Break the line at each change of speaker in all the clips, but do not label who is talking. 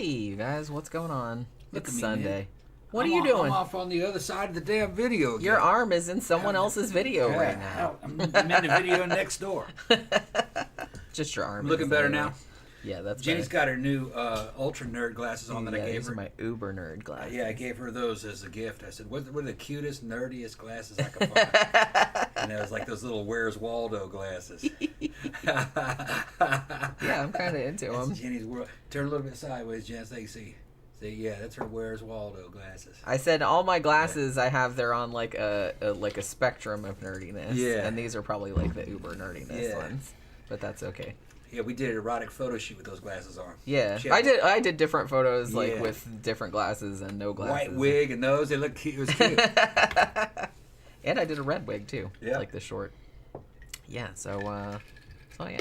you guys, what's going on?
Look
It's
at me,
Sunday.
man.
What are you doing?
I'm off on the other side of the damn video again.
Your arm is in someone else's video right now.
I'm in the video next door.
Just your arm.
Looking better now?
Yeah, that's
Jenny's
better.
got her new ultra nerd glasses on that I gave
these
her.
are my uber nerd glasses.
Yeah, I gave her those as a gift. I said, what are the cutest, nerdiest glasses I could find? And it was like those little Where's Waldo glasses.
Yeah, I'm kind of into them.
That's Jenny's world. Turn a little bit sideways, Jen, so you can see. See, yeah, that's her Where's Waldo glasses.
I said all my glasses I have, they're on like a spectrum of nerdiness.
Yeah.
And these are probably like the uber nerdiness ones. But that's okay.
Yeah, we did an erotic photo shoot with those glasses on.
Yeah, I did different photos like with different glasses and no glasses.
White wig and those, they look cute. It was cute.
And I did a red wig too.
Yeah.
Like the short. Yeah, so yeah.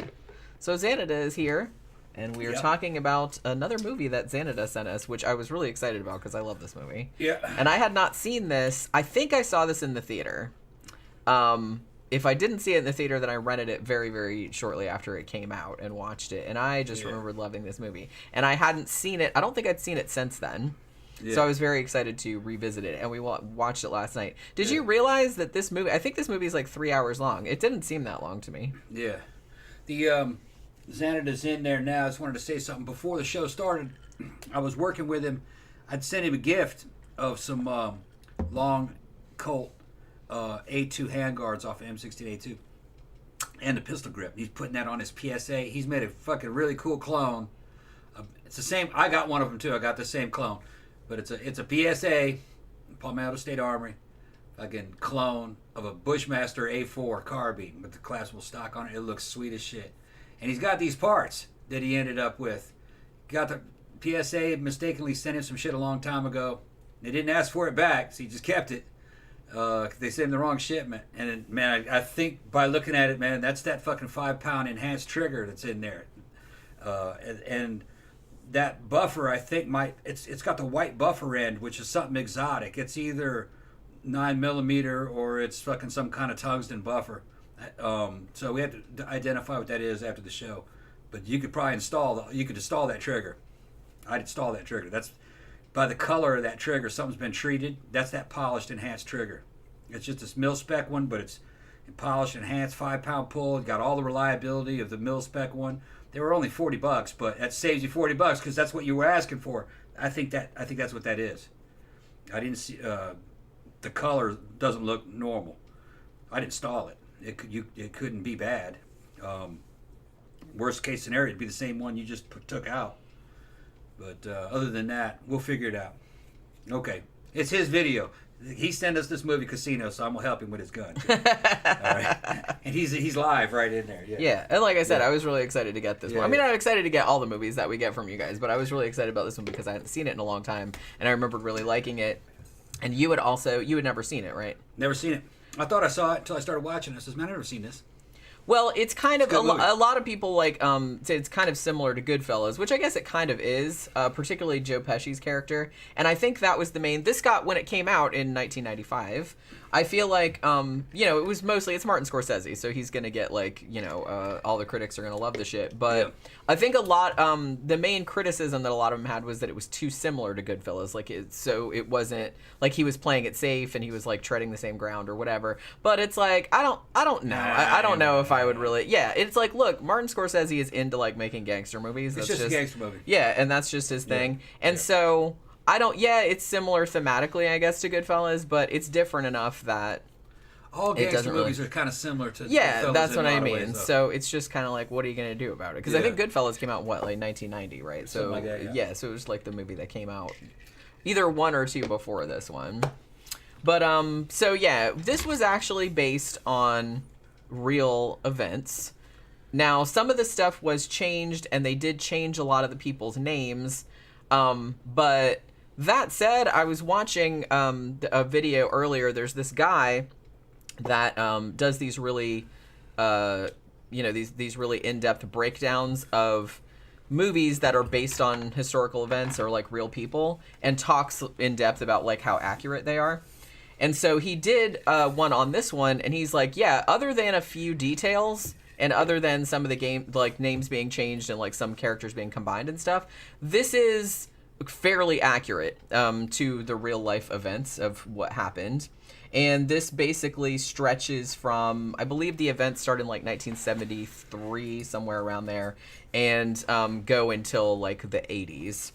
So Xánada is here, and we are talking about another movie that Xánada sent us, which I was really excited about because I love this movie.
Yeah.
And I had not seen this. I think I saw this in the theater. If I didn't see it in the theater, then I rented it very, very shortly after it came out and watched it. And I just remembered loving this movie. And I hadn't seen it. I don't think I'd seen it since then. Yeah. So I was very excited to revisit it. And we watched it last night. Did you realize that this movie, I think this movie is like 3 hours long. It didn't seem that long to me.
Yeah. The Xánada's in there now. I just wanted to say something. Before the show started, I was working with him. I'd sent him a gift of some long Colt A2 handguards off of M16A2 and a pistol grip. He's putting that on his PSA. He's made a fucking really cool clone. It's the same. I got one of them too. I got the same clone, but it's a PSA, Palmetto State Armory, fucking clone of a Bushmaster A4 carbine with the collapsible stock on it. It looks sweet as shit. And he's got these parts that he ended up with. Got the PSA mistakenly sent him some shit a long time ago. They didn't ask for it back, so he just kept it. They sent him the wrong shipment. And then, man, I think by looking at it, man, that's that fucking 5-pound enhanced trigger that's in there. And that buffer, I think, it's got the white buffer end, which is something exotic. It's either 9mm or it's fucking some kind of tungsten buffer. So we have to identify what that is after the show. But you could probably install that trigger. I'd install that trigger. That's by the color of that trigger, something's been treated. That's that polished, enhanced trigger. It's just this mil-spec one, but it's polished, enhanced, 5-pound pull. It got all the reliability of the mil-spec one. They were only $40, but that saves you $40 because that's what you were asking for. I think that's what that is. I didn't see the color doesn't look normal. I'd install it. It couldn't be bad. Worst case scenario, it'd be the same one you just took out. But other than that, we'll figure it out. Okay. It's his video. He sent us this movie, Casino, so I'm going to help him with his gun. All right. And he's live right in there.
Yeah. And like I said, I was really excited to get this one. I mean, I'm excited to get all the movies that we get from you guys, but I was really excited about this one because I hadn't seen it in a long time, and I remembered really liking it. And you had never seen it, right?
Never seen it. I thought I saw it until I started watching it. I says, man, I've never seen this.
Well, it's kind of a lot of people say it's kind of similar to Goodfellas, which I guess it kind of is, particularly Joe Pesci's character. And I think that was the main. This got when it came out in 1995. I feel like it was mostly it's Martin Scorsese, so he's gonna get all the critics are gonna love the shit. But I think a lot the main criticism that a lot of them had was that it was too similar to Goodfellas. It wasn't like he was playing it safe and he was like treading the same ground or whatever. But it's like I don't know. I don't know if I would really. Yeah, it's like look, Martin Scorsese is into like making gangster movies.
It's just a gangster movie.
Yeah, and that's just his thing. And so. It's similar thematically, I guess, to Goodfellas, but it's different enough that
all gangster movies are kind of similar to
Goodfellas that's what I mean.
Ways,
so it's just kind of like, what are you going to do about it? Because I think Goodfellas came out in 1990, right? So
like that,
so it was like the movie that came out either one or two before this one. But this was actually based on real events. Now, some of the stuff was changed, and they did change a lot of the people's names, but that said, I was watching a video earlier. There's this guy that does these really, these really in-depth breakdowns of movies that are based on historical events or like real people, and talks in depth about like how accurate they are. And so he did one on this one, and he's like, yeah, other than a few details. And other than some of the names being changed and like some characters being combined and stuff, this is fairly accurate to the real life events of what happened. And this basically stretches from, I believe the events started in like 1973, somewhere around there, and go until like the 80s.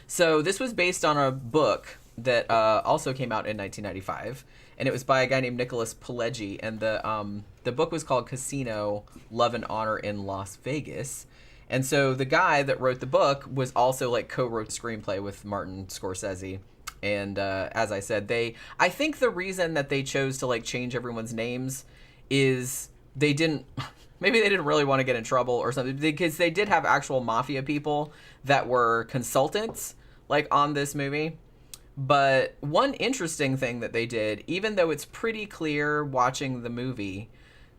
So this was based on a book that also came out in 1995, and it was by a guy named Nicholas Pileggi, and the book was called Casino: Love and Honor in Las Vegas. And so the guy that wrote the book was also like co-wrote the screenplay with Martin Scorsese. And as I said, I think the reason that they chose to like change everyone's names is maybe they didn't really want to get in trouble or something, because they did have actual mafia people that were consultants like on this movie. But one interesting thing that they did, even though it's pretty clear watching the movie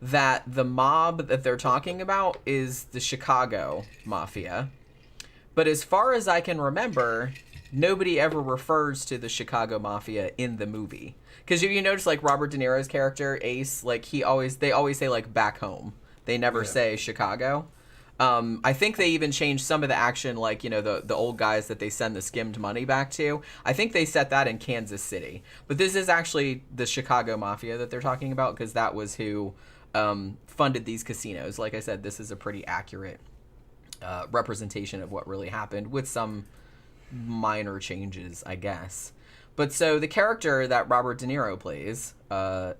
that the mob that they're talking about is the Chicago Mafia, but as far as I can remember, nobody ever refers to the Chicago Mafia in the movie. Because if you notice, like Robert De Niro's character Ace, like they always say like back home. They never say Chicago. I think they even changed some of the action, like, you know, the old guys that they send the skimmed money back to. I think they set that in Kansas City. But this is actually the Chicago Mafia that they're talking about, because that was who funded these casinos. Like I said, this is a pretty accurate representation of what really happened, with some minor changes, I guess. But so the character that Robert De Niro plays,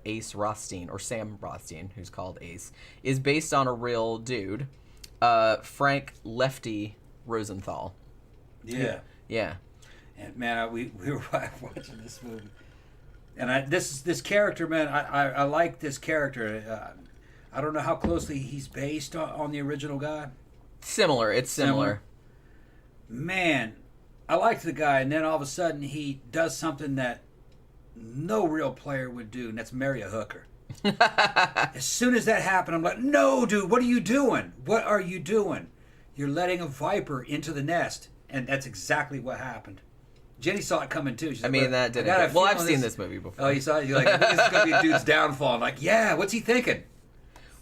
Ace Rothstein, or Sam Rothstein, who's called Ace, is based on a real dude, Frank Lefty Rosenthal.
Yeah.
Yeah.
And man, we were watching this movie, and this character, man, I like this character. I don't know how closely he's based on the original guy.
Similar. It's similar.
Man, I liked the guy, and then all of a sudden he does something that no real player would do, and that's marry a hooker. As soon as that happened, I'm like, no, dude, what are you doing? What are you doing? You're letting a viper into the nest. And that's exactly what happened. Jenny saw it coming, too. She's like,
that didn't. Well, I've seen this movie before.
Oh, you saw it? You're like, I think this is going to be a dude's downfall. I'm like, yeah, what's he thinking?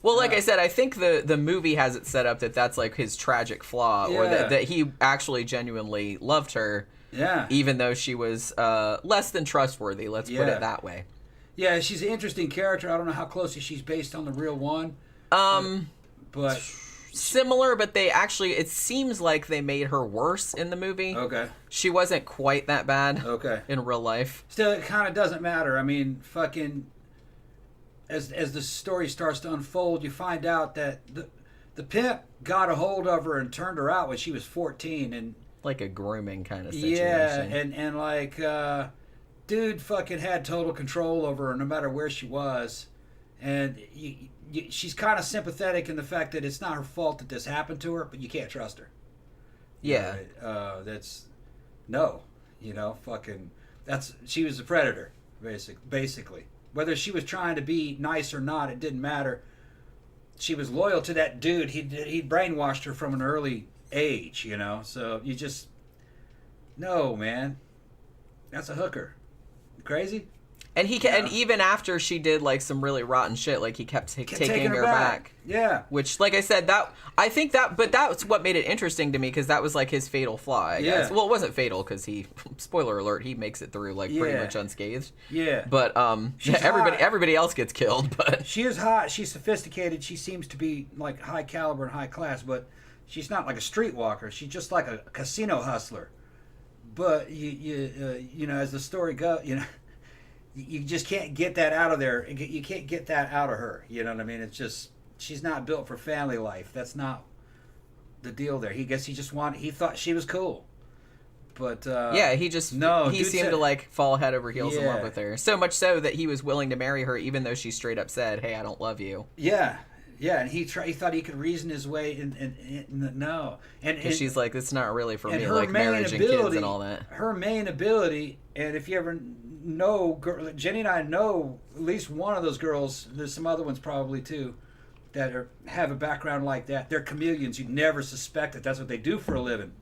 Well, like I said, I think the movie has it set up that that's like his tragic flaw, or that he actually genuinely loved her, even though she was less than trustworthy, let's put it that way.
Yeah, she's an interesting character. I don't know how closely she's based on the real one. But
similar, but they actually, it seems like they made her worse in the movie.
Okay.
She wasn't quite that bad.
Okay.
In real life.
Still, it kind of doesn't matter. I mean, fucking, as the story starts to unfold, you find out that the pimp got a hold of her and turned her out when she was 14, and
like a grooming kind of situation.
Yeah, and like, dude fucking had total control over her no matter where she was, and she's kind of sympathetic in the fact that it's not her fault that this happened to her, but you can't trust her.
Yeah.
She was a predator, basically. Whether she was trying to be nice or not, it didn't matter. She was loyal to that dude. He'd brainwashed her from an early age, you know. So you just, no, man, that's a hooker. Crazy.
And and even after she did like some really rotten shit, like he kept taking her back.
Yeah.
Which, like I said, but that's what made it interesting to me, because that was like his fatal flaw, I guess. Well, it wasn't fatal because he, spoiler alert, he makes it through like pretty much unscathed.
Yeah.
But everybody else gets killed. But
she is hot. She's sophisticated. She seems to be like high caliber and high class, but she's not like a streetwalker. She's just like a casino hustler. But you know, as the story goes, you know, you just can't get that out of there. You can't get that out of her. You know what I mean? It's just, she's not built for family life. That's not the deal there. He thought she was cool. But
he seemed to like fall head over heels in love with her. So much so that he was willing to marry her, even though she straight up said, "Hey, I don't love you."
Yeah. Yeah, and he thought he could reason his way, and no. And
she's like, it's not really for me, like marriage and kids and all that.
Her main ability, and if you ever know, Jenny and I know at least one of those girls, there's some other ones probably too, that have a background like that. They're chameleons. You'd never suspect that that's what they do for a living.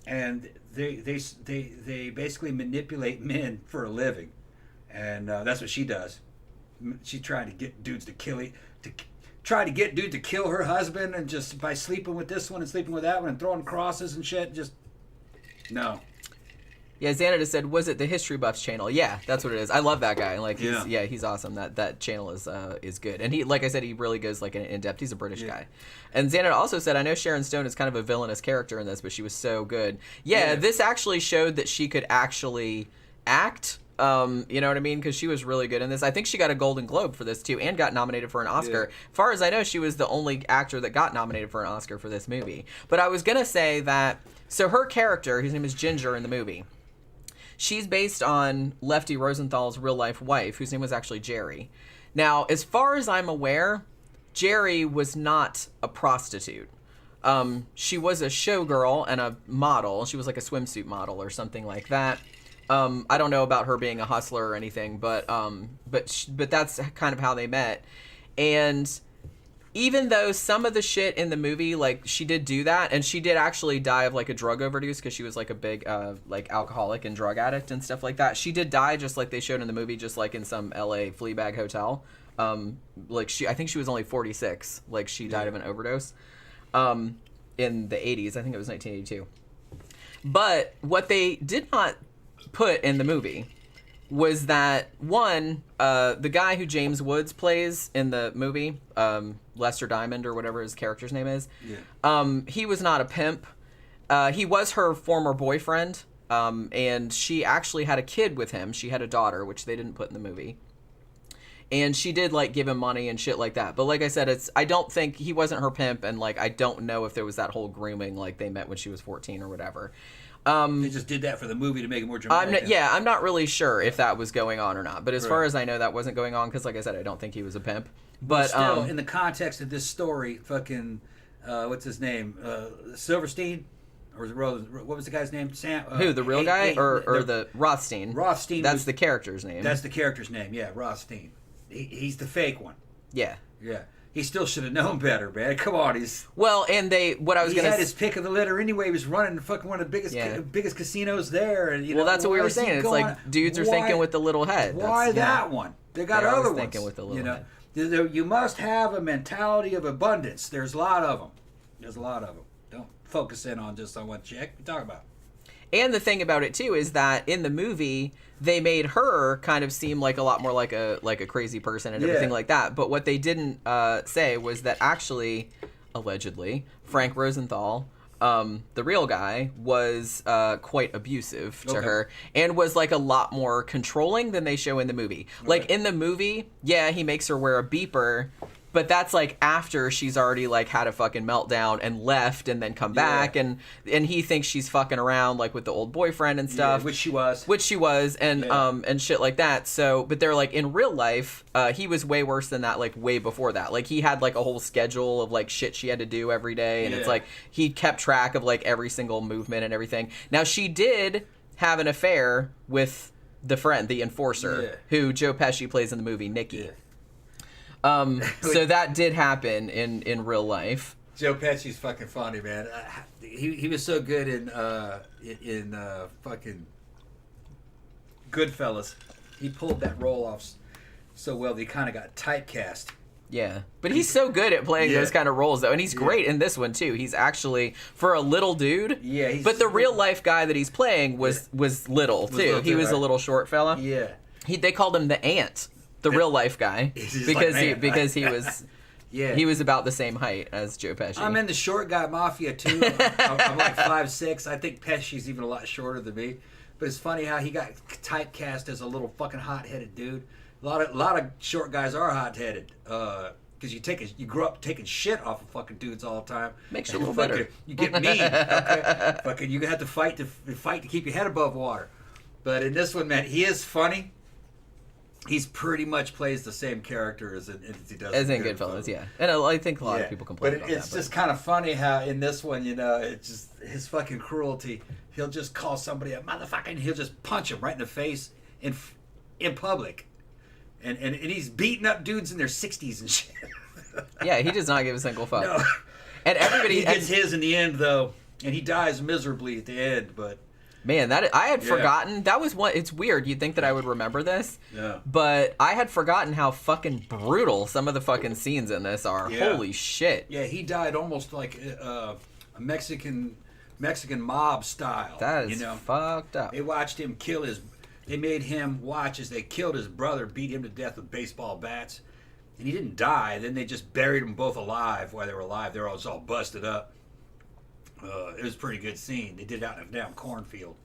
And they basically manipulate men for a living. And that's what she does. She's trying to get dudes to kill her husband, and just by sleeping with this one and sleeping with that one and throwing crosses and shit, just No.
Yeah, Xánada said, was it the History Buffs channel? Yeah, that's what it is. I love that guy. Like, he's awesome. That channel is good. And he, like I said, he really goes like in depth. He's a British guy. And Xánada also said, I know Sharon Stone is kind of a villainous character in this, but she was so good. Yeah, this actually showed that she could actually act. You know what I mean? Because she was really good in this. I think she got a Golden Globe for this too, and got nominated for an Oscar. As far as I know, she was the only actor that got nominated for an Oscar for this movie. But I was gonna say that. So her character, whose name is Ginger in the movie. She's based on Lefty Rosenthal's real-life wife, whose name was actually Jerry. Now, as far as I'm aware, Jerry was not a prostitute. She was a showgirl and a model. She was like a swimsuit model or something like that. I don't know about her being a hustler or anything, but that's kind of how they met. And even though some of the shit in the movie, like, she did do that, and she did actually die of, like, a drug overdose because she was, like, a big, like, alcoholic and drug addict and stuff like that. She did die just like they showed in the movie, just like in some L.A. Fleabag hotel. Like, I think she was only 46. Like, she died of an overdose in the 80s. I think it was 1982. But what they did not put in the movie was that, one, the guy who James Woods plays in the movie, Lester Diamond or whatever his character's name is, he was not a pimp. He was her former boyfriend, and she actually had a kid with him. She had a daughter, which they didn't put in the movie. And she did, like, give him money and shit like that. But like I said, I don't think he wasn't her pimp, and, like, I don't know if there was that whole grooming, like, they met when she was 14 or whatever.
They just did that for the movie to make it more dramatic.
I'm not really sure if that was going on or not. But as far as I know, that wasn't going on because, like I said, I don't think he was a pimp. But
still, in the context of this story, fucking, what's his name? Silverstein? Or what was the guy's name? Sam?
Who, the real guy? Or the Rothstein?
Rothstein.
That's the character's name.
That's the character's name, yeah, Rothstein. He's the fake one.
Yeah.
Yeah. He still should have known better, man. Come on, he
had
his pick of the litter anyway. He was running fucking one of the biggest casinos there, and
that's what we were saying. It's like dudes are thinking with the little head.
Why that one? They got other ones.
Thinking with the little head.
You must have a mentality of abundance. There's a lot of them. Don't focus in on just on one chick. We talk about.
And the thing about it too is that in the movie they made her kind of seem like a lot more like a crazy person and everything like that. But what they didn't say was that actually, allegedly, Frank Rosenthal, the real guy, was quite abusive to her and was like a lot more controlling than they show in the movie. Like in the movie, he makes her wear a beeper. But that's like after she's already like had a fucking meltdown and left and then come back and he thinks she's fucking around like with the old boyfriend and stuff.
Which she was
and shit like that. So but they're like in real life, he was way worse than that, like way before that. Like he had like a whole schedule of like shit she had to do every day and it's like he kept track of like every single movement and everything. Now she did have an affair with the friend, the enforcer, who Joe Pesci plays in the movie, Nikki.
Yeah.
So that did happen in real life.
Joe Pesci's fucking funny, man. He was so good in fucking Goodfellas. He pulled that role off so well that he kind of got typecast.
Yeah, but he's so good at playing those kind of roles, though, and he's great in this one too. He's actually for a little dude.
Yeah,
but the real life guy that he's playing was little too. He was a little short fella.
Yeah,
they called him the Ant. The real life guy, because he was he was about the same height as Joe Pesci.
I'm in the short guy mafia too. I'm like 5'6". I think Pesci's even a lot shorter than me. But it's funny how he got typecast as a little fucking hot-headed dude. A lot of short guys are hot-headed because you grow up taking shit off of fucking dudes all the time.
Makes you a little better.
You get mean. Okay? Fucking you have to fight to keep your head above water. But in this one, man, he is funny. He's pretty much plays the same character as he does
in Goodfellas, yeah. And I think a lot of people complain about that.
But it's just kind of funny how in this one, it's just his fucking cruelty. He'll just call somebody a motherfucker and he'll just punch him right in the face in public. And he's beating up dudes in their 60s and shit.
Yeah, he does not give a single fuck.
No.
And everybody...
He gets his in the end, though. And he dies miserably at the end, but...
Man, I had forgotten. That was one. It's weird. You'd think that I would remember this.
Yeah.
But I had forgotten how fucking brutal some of the fucking scenes in this are. Yeah. Holy shit.
Yeah, he died almost like a Mexican Mexican mob style.
That is fucked up.
They watched him kill his. They made him watch as they killed his brother, beat him to death with baseball bats, and he didn't die. Then they just buried them both alive while they were alive. They were all busted up. It was a pretty good scene. They did it out in a damn cornfield.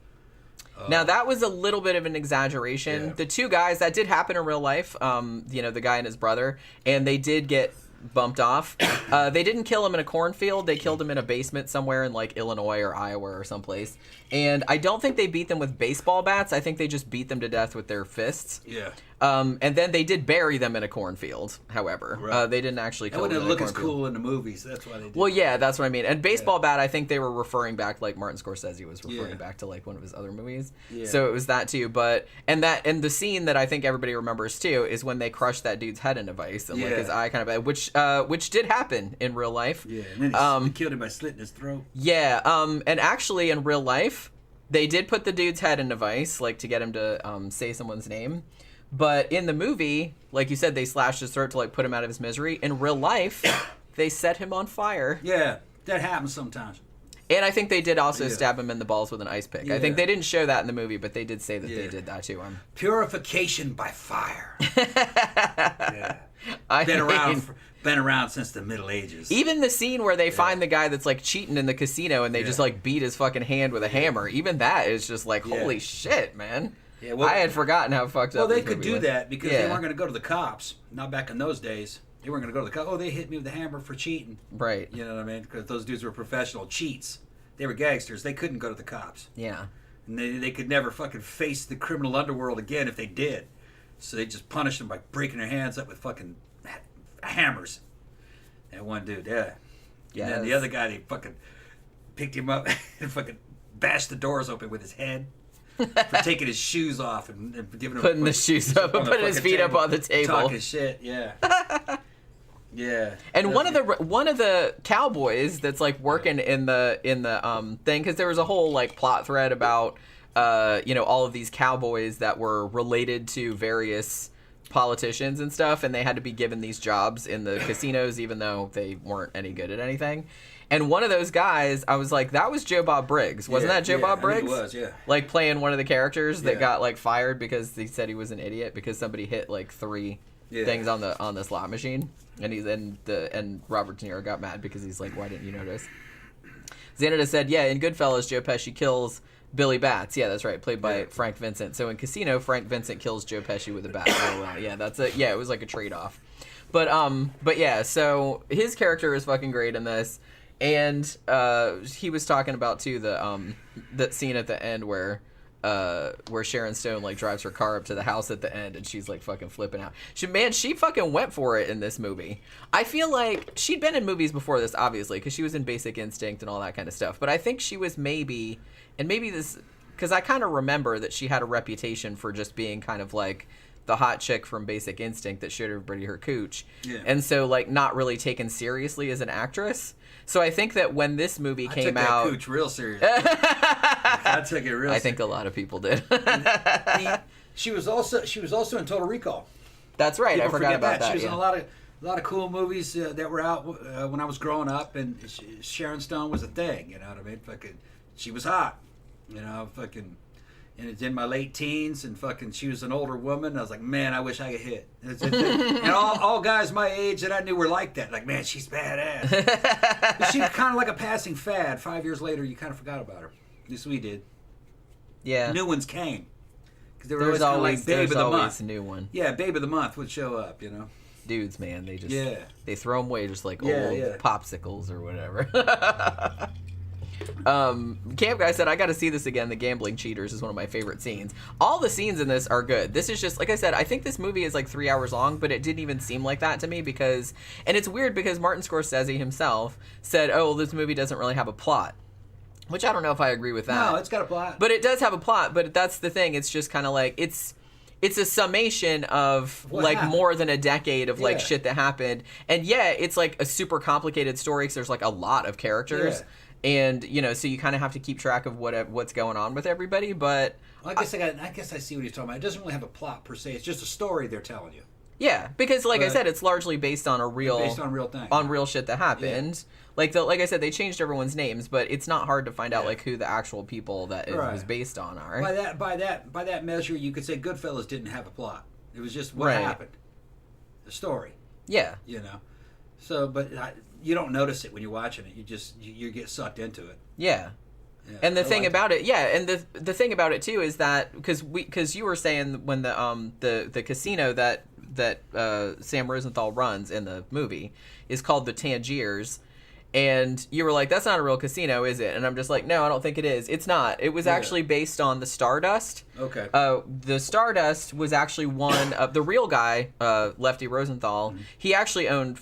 Now, that was a little bit of an exaggeration.
Yeah.
The two guys, that did happen in real life, the guy and his brother, and they did get bumped off. They didn't kill him in a cornfield. They killed him in a basement somewhere in, like, Illinois or Iowa or someplace. And I don't think they beat them with baseball bats. I think they just beat them to death with their fists.
Yeah.
And then they did bury them in a cornfield, however.
Right.
They didn't actually kill them
That
in a
wouldn't look as
cornfield.
cool in the movies. That's why they did.
Well, yeah, that's what I mean. And baseball bat, I think they were referring back, like Martin Scorsese was referring
Yeah.
back to, like, one of his other movies.
Yeah.
So it was that too. But and the scene that I think everybody remembers too is when they crushed that dude's head in a vice and like his eye kind of, which did happen in real life.
Yeah, and then they killed him by slitting his throat.
Yeah, and actually in real life, they did put the dude's head in a vice, like to get him to say someone's name. But in the movie, like you said, they slashed his throat to like put him out of his misery. In real life, they set him on fire.
Yeah, that happens sometimes.
And I think they did also stab him in the balls with an ice pick.
Yeah.
I think they didn't show that in the movie, but they did say that they did that to him.
Purification by fire.
I
Been around since the Middle Ages.
Even the scene where they find the guy that's like cheating in the casino and they just like beat his fucking hand with a hammer. Even that is just like, holy shit, man.
Yeah, well,
I had forgotten how fucked up.
Well, they
this
could
movie
do
was.
that because they weren't going to go to the cops. Not back in those days. They weren't going to go to the cops. Oh, they hit me with a hammer for cheating.
Right.
You know what I mean? Because those dudes were professional cheats. They were gangsters. They couldn't go to the cops.
Yeah.
And they could never fucking face the criminal underworld again if they did. So they just punished them by breaking their hands up with fucking hammers. That one dude, yeah. And then the other guy, they fucking picked him up and fucking bashed the doors open with his head for taking his shoes off and giving him
putting the shoes up and putting his feet up on the table.
Talking shit, yeah. Yeah.
And one of the cowboys that's like working in the thing, because there was a whole like plot thread about all of these cowboys that were related to various politicians and stuff, and they had to be given these jobs in the casinos even though they weren't any good at anything. And one of those guys, I was like, that was Joe Bob Briggs. Wasn't that Joe Bob Briggs?
I think it was, yeah.
Like playing one of the characters that got like fired because he said he was an idiot because somebody hit like 3 things on the slot machine. And Robert De Niro got mad because he's like, why didn't you notice? Xánada said, yeah, in Goodfellas, Joe Pesci kills Billy Bats. Yeah, that's right, played by Frank Vincent. So in Casino, Frank Vincent kills Joe Pesci with a bat. Oh, wow. Yeah, it was like a trade-off. But yeah, so his character is fucking great in this. And he was talking about too that scene at the end where Sharon Stone like drives her car up to the house at the end and she's like fucking flipping out. She fucking went for it in this movie. I feel like she'd been in movies before this, obviously, because she was in Basic Instinct and all that kind of stuff. But I think she was maybe this, because I kind of remember that she had a reputation for just being kind of like the hot chick from Basic Instinct that showed everybody her cooch. Yeah. And so like not really taken seriously as an actress. So I think that when this movie came out,
I took that cooch real serious. I took it real serious.
I think a lot of people did.
She was also in Total Recall.
That's right. I forgot about that.
She was in a lot of cool movies that were out when I was growing up, and Sharon Stone was a thing. You know what I mean? Fucking, she was hot. You know, fucking. And it's in my late teens, and fucking, she was an older woman. I was like, man, I wish I could hit. And all guys my age that I knew were like that. Like, man, she's badass. But she was kind of like a passing fad. 5 years later, you kind of forgot about her. At least we did.
Yeah.
New ones came. Because there
was always
like Babe of the Month.
A new one.
Yeah, Babe of the Month would show up, you know.
Dudes, man, they just they throw them away just like old popsicles or whatever. Camp Guy said, I gotta see this again. The gambling cheaters is one of my favorite scenes. All the scenes in this are good. This is just, like I said, I think this movie is like 3 hours long, but it didn't even seem like that to me because, and it's weird because Martin Scorsese himself said, oh, well, this movie doesn't really have a plot. Which I don't know if I agree with that.
No, it's got a plot.
But it does have a plot, but that's the thing. It's just kind of like, it's a summation of what like happened. More than a decade of like shit that happened. And it's like a super complicated story because there's like a lot of characters. Yeah. And, you know, so you kind of have to keep track of what's going on with everybody, but...
Well, I guess I see what he's talking about. It doesn't really have a plot, per se. It's just a story they're telling you.
Yeah, because like I said, it's largely based on real
thing,
on real shit that happened. Yeah. Like I said, they changed everyone's names, but it's not hard to find out like who the actual people that it was based on are.
By that measure, you could say Goodfellas didn't have a plot. It was just what happened, the story.
Yeah,
So, but you don't notice it when you're watching it. You get sucked into it.
Yeah. And the thing about it, and the thing about it too is that because you were saying when the casino that Sam Rosenthal runs in the movie is called the Tangiers, and you were like, that's not a real casino, is it? And I'm just like, no, I don't think it is. It's not. It was actually based on the Stardust.
Okay.
The Stardust was actually one of the real guy, Lefty Rosenthal. Mm-hmm.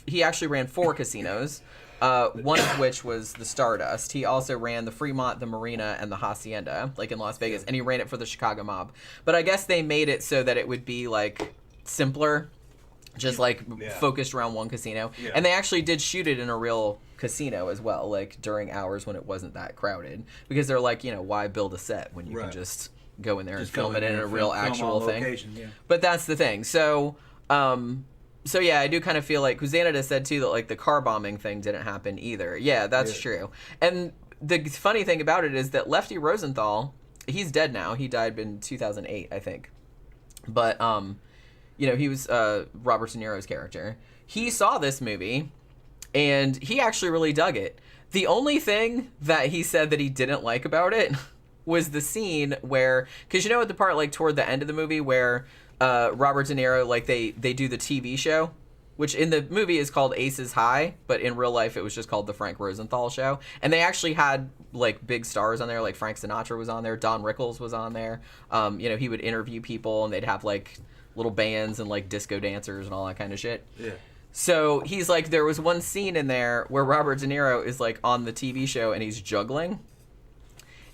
He actually ran 4 casinos. One of which was the Stardust. He also ran the Fremont, the Marina, and the Hacienda, like in Las Vegas, and he ran it for the Chicago mob. But I guess they made it so that it would be like simpler, just like focused around one casino. Yeah. And they actually did shoot it in a real casino as well, like during hours when it wasn't that crowded, because they're like, why build a set when you can just go in there and film it in a real actual thing. Yeah. But that's the thing. So yeah, I do kind of feel like Xánada said too that like the car bombing thing didn't happen either. Yeah, that's true. And the funny thing about it is that Lefty Rosenthal, he's dead now. He died in 2008, I think. But he was Robert De Niro's character. He saw this movie, and he actually really dug it. The only thing that he said that he didn't like about it was the scene where, because at the part like toward the end of the movie where Robert De Niro, like they do the TV show, which in the movie is called Aces High, but in real life it was just called the Frank Rosenthal Show. And they actually had like big stars on there, like Frank Sinatra was on there, Don Rickles was on there. He would interview people, and they'd have like little bands and like disco dancers and all that kind of shit. Yeah. So he's like, there was one scene in there where Robert De Niro is like on the TV show and he's juggling.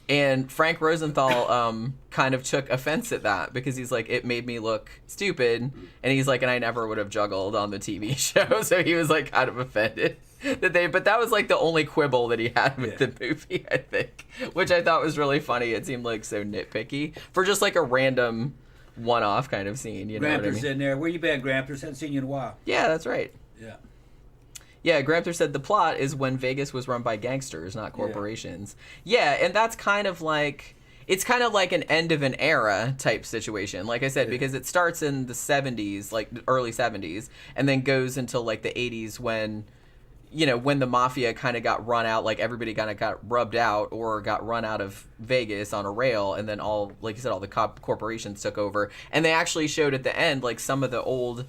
And Frank Rosenthal kind of took offense at that because he's like, it made me look stupid. And he's like, and I never would have juggled on the TV show. So he was like kind of offended but that was like the only quibble that he had with the movie, I think, which I thought was really funny. It seemed like so nitpicky for just like a random one-off kind of scene. You know what I mean?
In there. Where you been, Gramthars? Haven't seen you in a while.
Yeah, that's right.
Yeah.
Yeah, Gramthars said the plot is when Vegas was run by gangsters, not corporations. Yeah, and that's kind of like, it's kind of like an end of an era type situation. Like I said, because it starts in the 70s, like early 70s, and then goes until like the 80s when, when the mafia kind of got run out, like everybody kind of got rubbed out or got run out of Vegas on a rail, and then all, like you said, all the corporations took over. And they actually showed at the end, like some of the old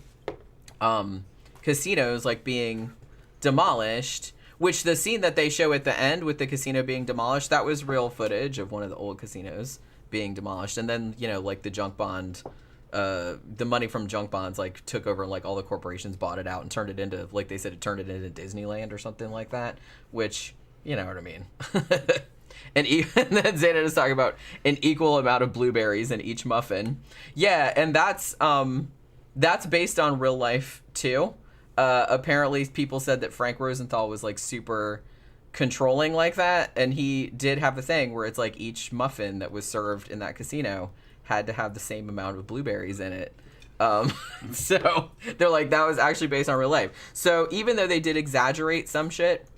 casinos, like being demolished, which the scene that they show at the end with the casino being demolished, that was real footage of one of the old casinos being demolished. And then, like the junk bond, the money from junk bonds like took over, and like all the corporations bought it out and turned it into, like they said, it turned it into Disneyland or something like that, which, you know what I mean. And then Xánada is talking about an equal amount of blueberries in each muffin. Yeah, and that's based on real life too. Apparently people said that Frank Rosenthal was like super controlling like that, and he did have the thing where it's like each muffin that was served in that casino had to have the same amount of blueberries in it. So they're like, that was actually based on real life. So even though they did exaggerate some shit,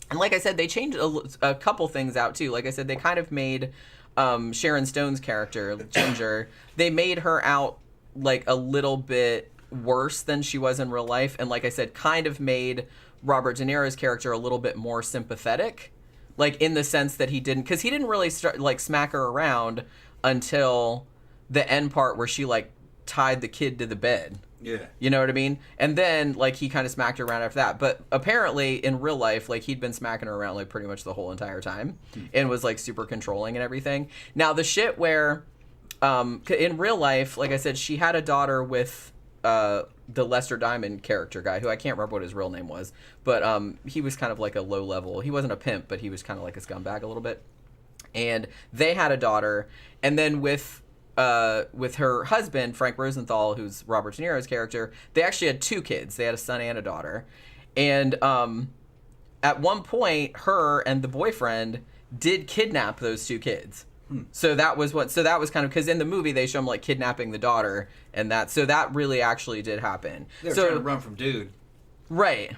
and like I said, they changed a couple things out too. Like I said, they kind of made Sharon Stone's character, Ginger, they made her out like a little bit worse than she was in real life, and like I said, kind of made Robert De Niro's character a little bit more sympathetic, like in the sense that he didn't really start like smack her around until the end part where she like tied the kid to the bed.
Yeah.
You know what I mean? And then like he kind of smacked her around after that. But apparently in real life, like he'd been smacking her around like pretty much the whole entire time and was like super controlling and everything. Now the shit where in real life, like I said, she had a daughter with the Lester Diamond character guy, who I can't remember what his real name was, but he was kind of like a low level. He wasn't a pimp, but he was kind of like a scumbag a little bit. And they had a daughter, and then with her husband, Frank Rosenthal, who's Robert De Niro's character, they actually had 2 kids. They had a son and a daughter. And at one point, her and the boyfriend did kidnap those 2 kids. So that was kind of, because in the movie they show him like kidnapping the daughter, and that really actually did happen.
They were trying to run from dude.
Right.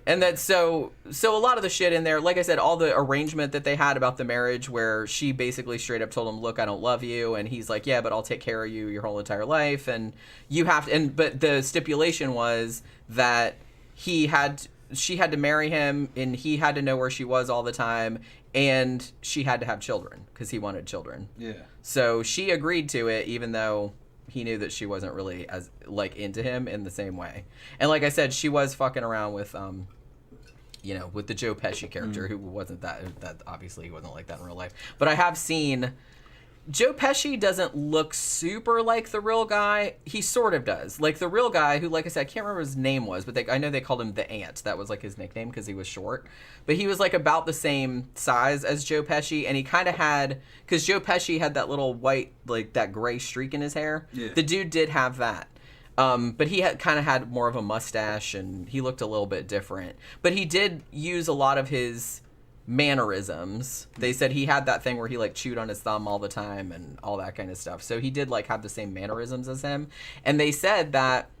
And that so a lot of the shit in there, like I said, all the arrangement that they had about the marriage, where she basically straight up told him, "Look, I don't love you," and he's like, "Yeah, but I'll take care of you your whole entire life, and you have to." But the stipulation was that she had to marry him, and he had to know where she was all the time, and she had to have children because he wanted children.
Yeah.
So she agreed to it, even though he knew that she wasn't really as like into him in the same way. And like I said, she was fucking around with with the Joe Pesci character, who wasn't that obviously he wasn't like that in real life. But I have seen Joe Pesci doesn't look super like the real guy. He sort of does. Like the real guy, who, like I said, I can't remember what his name was, but I know they called him the Ant. That was like his nickname because he was short. But he was like about the same size as Joe Pesci, and he kind of had, because Joe Pesci had that little white, like that gray streak in his hair.
Yeah.
The dude did have that. But he had more of a mustache, and he looked a little bit different. But he did use a lot of his mannerisms. They said he had that thing where he like chewed on his thumb all the time and all that kind of stuff. So he did like have the same mannerisms as him. And they said that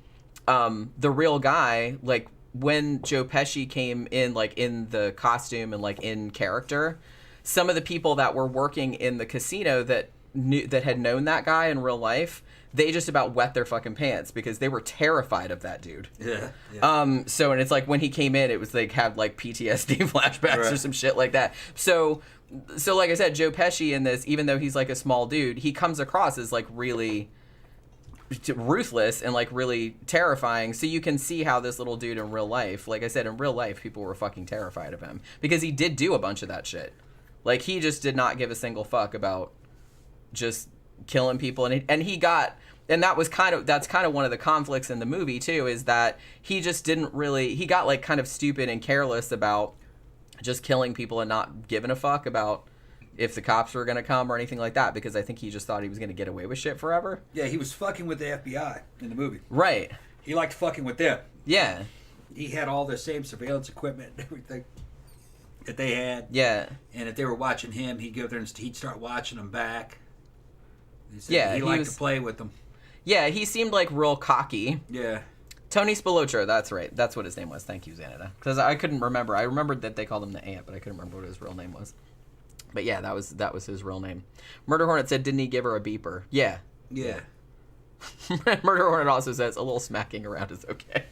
the real guy, like when Joe Pesci came in, like in the costume and like in character, some of the people that were working in the casino that had known that guy in real life, they just about wet their fucking pants because they were terrified of that dude.
Yeah.
So, and it's like when he came in, it was like had like PTSD flashbacks or some shit like that. So like I said, Joe Pesci in this, even though he's like a small dude, he comes across as like really ruthless and like really terrifying. So you can see how this little dude in real life, like I said, in real life, people were fucking terrified of him because he did do a bunch of that shit. Like he just did not give a single fuck about just killing people, and he got, and that's kind of one of the conflicts in the movie too, is that he just didn't really, he got like kind of stupid and careless about just killing people and not giving a fuck about if the cops were going to come or anything like that, because I think he just thought he was going to get away with shit forever.
Yeah, he was fucking with the FBI in the movie.
Right.
He liked fucking with them.
Yeah.
He had all the same surveillance equipment and everything that they had.
Yeah.
And if they were watching him, he'd go there and he'd start watching them back. He liked to play with them.
Yeah, he seemed like real cocky.
Yeah.
Tony Spilotro, that's right. That's what his name was. Thank you, Xánada. Because I couldn't remember. I remembered that they called him the Ant, but I couldn't remember what his real name was. But yeah, that was his real name. Murder Hornet said, didn't he give her a beeper? Yeah.
Yeah.
Murder Hornet also says, a little smacking around is okay.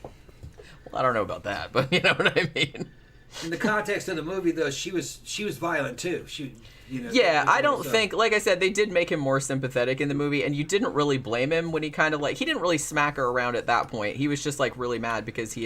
Well, I don't know about that, but you know what I mean.
In the context of the movie, though, she was violent too.
Yeah, I don't think, like I said, they did make him more sympathetic in the movie, and you didn't really blame him when he kind of like, he didn't really smack her around at that point. He was just like really mad because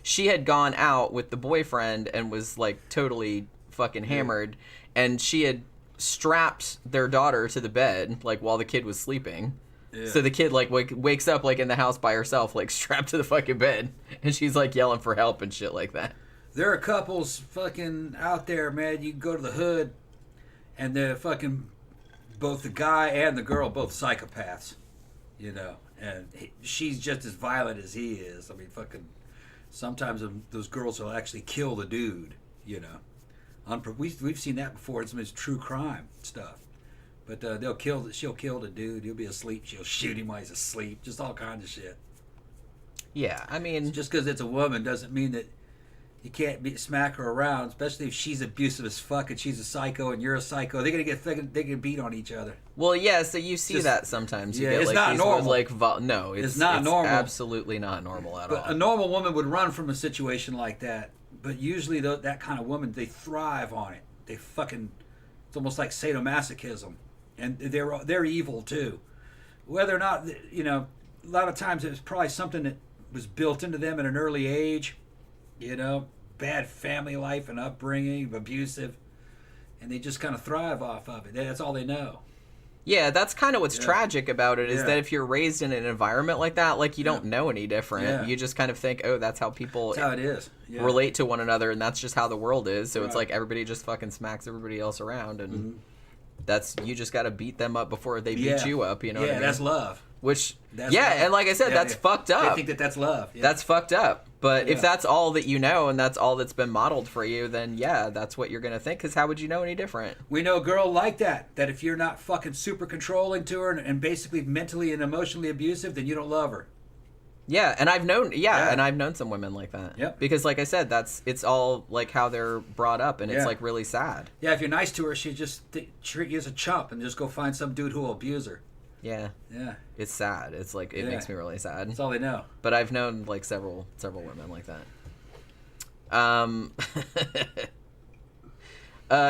she had gone out with the boyfriend and was like totally fucking hammered, and she had strapped their daughter to the bed like while the kid was sleeping. Yeah. So the kid like wakes up like in the house by herself, like strapped to the fucking bed, and she's like yelling for help and shit like that.
There are couples fucking out there, man. You can go to the hood, and they're fucking both the guy and the girl, both psychopaths, you know. And she's just as violent as he is. I mean, fucking. Sometimes those girls will actually kill the dude, you know. We've seen that before in some of his true crime stuff. But she'll kill the dude. He'll be asleep. She'll shoot him while he's asleep. Just all kinds of shit.
Yeah, I mean,
just because it's a woman doesn't mean that you can't smack her around, especially if she's abusive as fuck and she's a psycho and you're a psycho. They're gonna get beat on each other.
Well, yeah, so you see that sometimes. You get,
it's
like,
not normal.
No, it's
not normal.
Absolutely not normal at all.
A normal woman would run from a situation like that, but usually that kind of woman, they thrive on it. They fucking, it's almost like sadomasochism, and they're evil too. Whether or not, you know, a lot of times it's probably something that was built into them at an early age. You know, bad family life and upbringing, abusive, and they just kind of thrive off of it. That's all they know.
Yeah, that's kind of what's tragic about it, is that if you're raised in an environment like that, like, you don't know any different. Yeah. You just kind of think, oh, that's how people
that's how it is.
Relate to one another, and that's just how the world is. So it's like everybody just fucking smacks everybody else around, and that's, you just got to beat them up before they beat you up, you know what I mean?
Yeah, that's love.
Which,
That's
yeah,
love.
and like I said, that's fucked up.
They think that's love. Yeah.
That's fucked up. But if that's all that you know and that's all that's been modeled for you, then yeah, that's what you're going to think, because how would you know any different?
We know a girl like that if you're not fucking super controlling to her and basically mentally and emotionally abusive, then you don't love her.
Yeah, and I've known some women like that.
Yep.
Because like I said, it's all like how they're brought up, and it's like really sad.
Yeah, if you're nice to her, she just treat you as a chump and just go find some dude who will abuse her.
Yeah.
Yeah.
It's sad. It's like, it makes me really sad.
That's all they know.
But I've known like several women like that.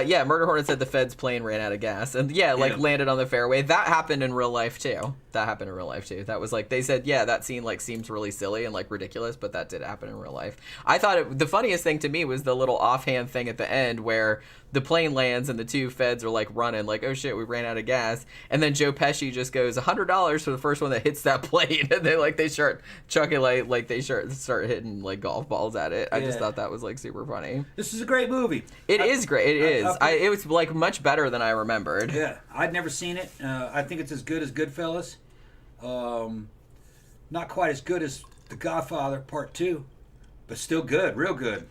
Yeah, Murder Hornet said the Fed's plane ran out of gas. And landed on the fairway. That happened in real life too. That was like, they said, yeah, that scene like seems really silly and like ridiculous, but that did happen in real life. I thought the funniest thing to me was the little offhand thing at the end where the plane lands and the two feds are like running, like, oh shit, we ran out of gas. And then Joe Pesci just goes $100 for the first one that hits that plane. And they start chucking like they start hitting like golf balls at it. I just thought that was like super funny.
This is a great movie.
It is great. It is. It was like much better than I remembered.
Yeah, I'd never seen it. I think it's as good as Goodfellas. Not quite as good as The Godfather Part 2, but still good, real good.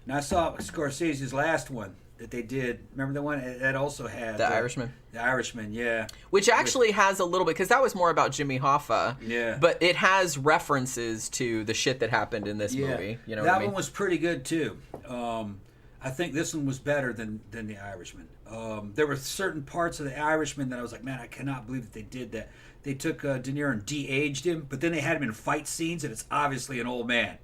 And I saw Scorsese's last one that they did. Remember the one that also had
The Irishman?
The Irishman, yeah.
Which actually has a little bit, because that was more about Jimmy Hoffa.
Yeah.
But it has references to the shit that happened in this movie. You know what I mean?
That one was pretty good too. I think this one was better than The Irishman. There were certain parts of The Irishman that I was like, man, I cannot believe that they did that. They took De Niro and de-aged him, but then they had him in fight scenes, and it's obviously an old man.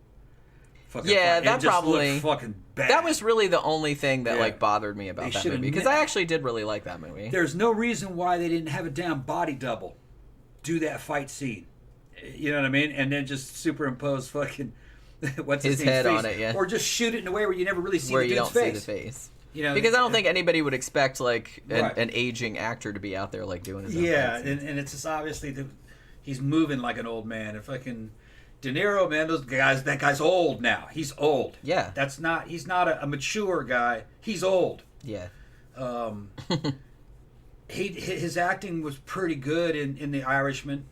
That probably
looked fucking bad.
That was really the only thing that like bothered me about that movie, because I actually did really like that movie.
There's no reason why they didn't have a damn body double do that fight scene. You know what I mean? And then just superimpose fucking what's his
head
face,
on it, yeah.
or just shoot it in a way where you never really see
where
the
you
dude's
don't
face.
see the face.
You know,
because I don't think anybody would expect like an aging actor to be out there like doing his own fight scenes.
And it's just obviously he's moving like an old man. If fucking De Niro, man, that guy's old now. He's old.
Yeah.
He's not a mature guy. He's old.
Yeah.
His acting was pretty good in The Irishman,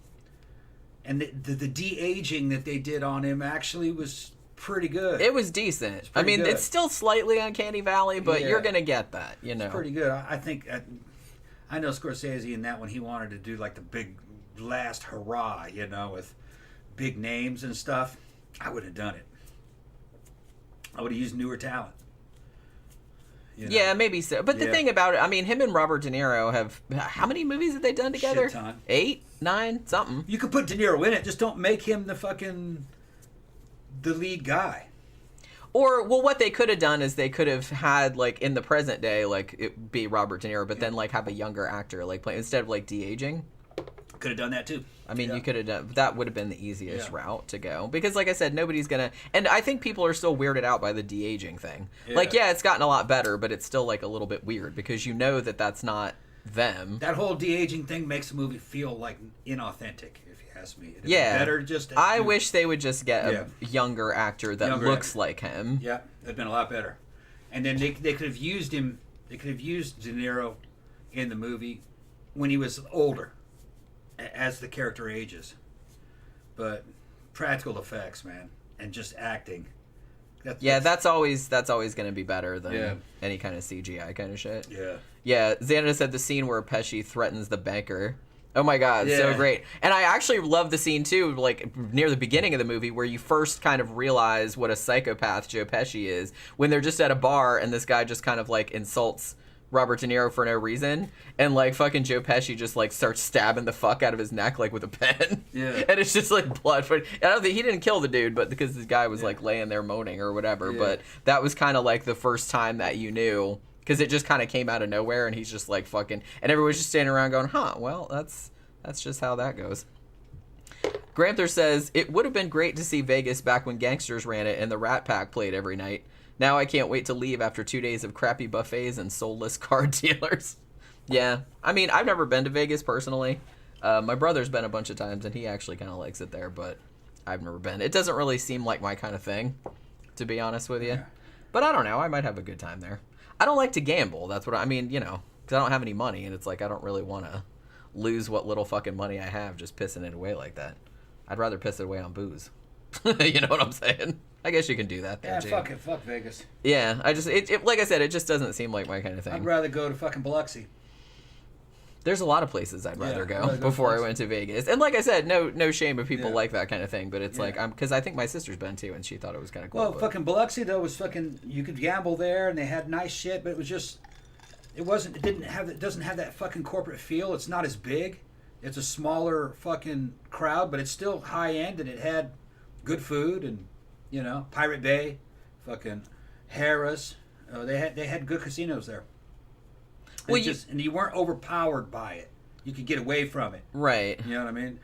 and the de-aging that they did on him actually was pretty good.
It was decent. I mean, it's still slightly Uncanny Valley, but you're gonna get that, you know.
It's pretty good. I think I know Scorsese in that one. He wanted to do like the big last hurrah, you know, with big names and stuff. I would have done it. I would have used newer talent. You know?
Yeah, maybe so. But the thing about it, I mean, him and Robert De Niro have, how many movies have they done together?
Shit ton.
8, 9, something.
You could put De Niro in it. Just don't make him the lead guy.
Or, well, what they could have done is they could have had, like, in the present day, like, it be Robert De Niro, but then, like, have a younger actor, like, play, instead of, like, de-aging.
Could have done that, too.
I mean, you could have done, that would have been the easiest route to go. Because, like I said, nobody's gonna, and I think people are still weirded out by the de-aging thing. Yeah. Like, it's gotten a lot better, but it's still, like, a little bit weird, because you know that that's not them.
That whole de-aging thing makes the movie feel, like, inauthentic. Ask me. It'd
be
better just.
I wish they would just get a younger actor that looks like him.
Yeah, that'd been a lot better. And then they could have used him. They could have used De Niro in the movie when he was older, as the character ages. But practical effects, man, and just acting. That's
always going to be better than any kind of CGI kind of shit.
Yeah.
Yeah. Xánada said the scene where Pesci threatens the banker. Oh my God, so great. And I actually love the scene too, like near the beginning of the movie where you first kind of realize what a psychopath Joe Pesci is, when they're just at a bar and this guy just kind of like insults Robert De Niro for no reason, and like fucking Joe Pesci just like starts stabbing the fuck out of his neck like with a pen. Yeah. And it's just like blood. I don't think he didn't kill the dude, but because this guy was like laying there moaning or whatever. Yeah. But that was kind of like the first time that you knew. Because it just kind of came out of nowhere, and he's just like fucking, and everyone's just standing around going, "Huh? Well, that's just how that goes." Gramthars says it would have been great to see Vegas back when gangsters ran it and the Rat Pack played every night. Now I can't wait to leave after 2 days of crappy buffets and soulless card dealers. Yeah, I mean, I've never been to Vegas personally. My brother's been a bunch of times, and he actually kind of likes it there, but I've never been. It doesn't really seem like my kind of thing, to be honest with you. Yeah. But I don't know. I might have a good time there. I don't like to gamble. That's what I mean, you know, because I don't have any money, and it's like I don't really want to lose what little fucking money I have just pissing it away like that. I'd rather piss it away on booze. You know what I'm saying? I guess you can do that there, too.
Fuck it. Fuck Vegas.
Yeah, like I said, it just doesn't seem like my kind of thing.
I'd rather go to fucking Biloxi.
There's a lot of places I'd rather go before I went to Vegas. And like I said, no shame if people like that kind of thing, but it's like, because I think my sister's been too, and she thought it was kind of cool.
Well, fucking Biloxi, though, was fucking, you could gamble there, and they had nice shit, but it was just, it doesn't have that fucking corporate feel. It's not as big. It's a smaller fucking crowd, but it's still high end, and it had good food, and, you know, Pirate Bay, fucking Harrah's. They had good casinos there. Well, and you weren't overpowered by it. You could get away from it.
Right.
You know what I mean?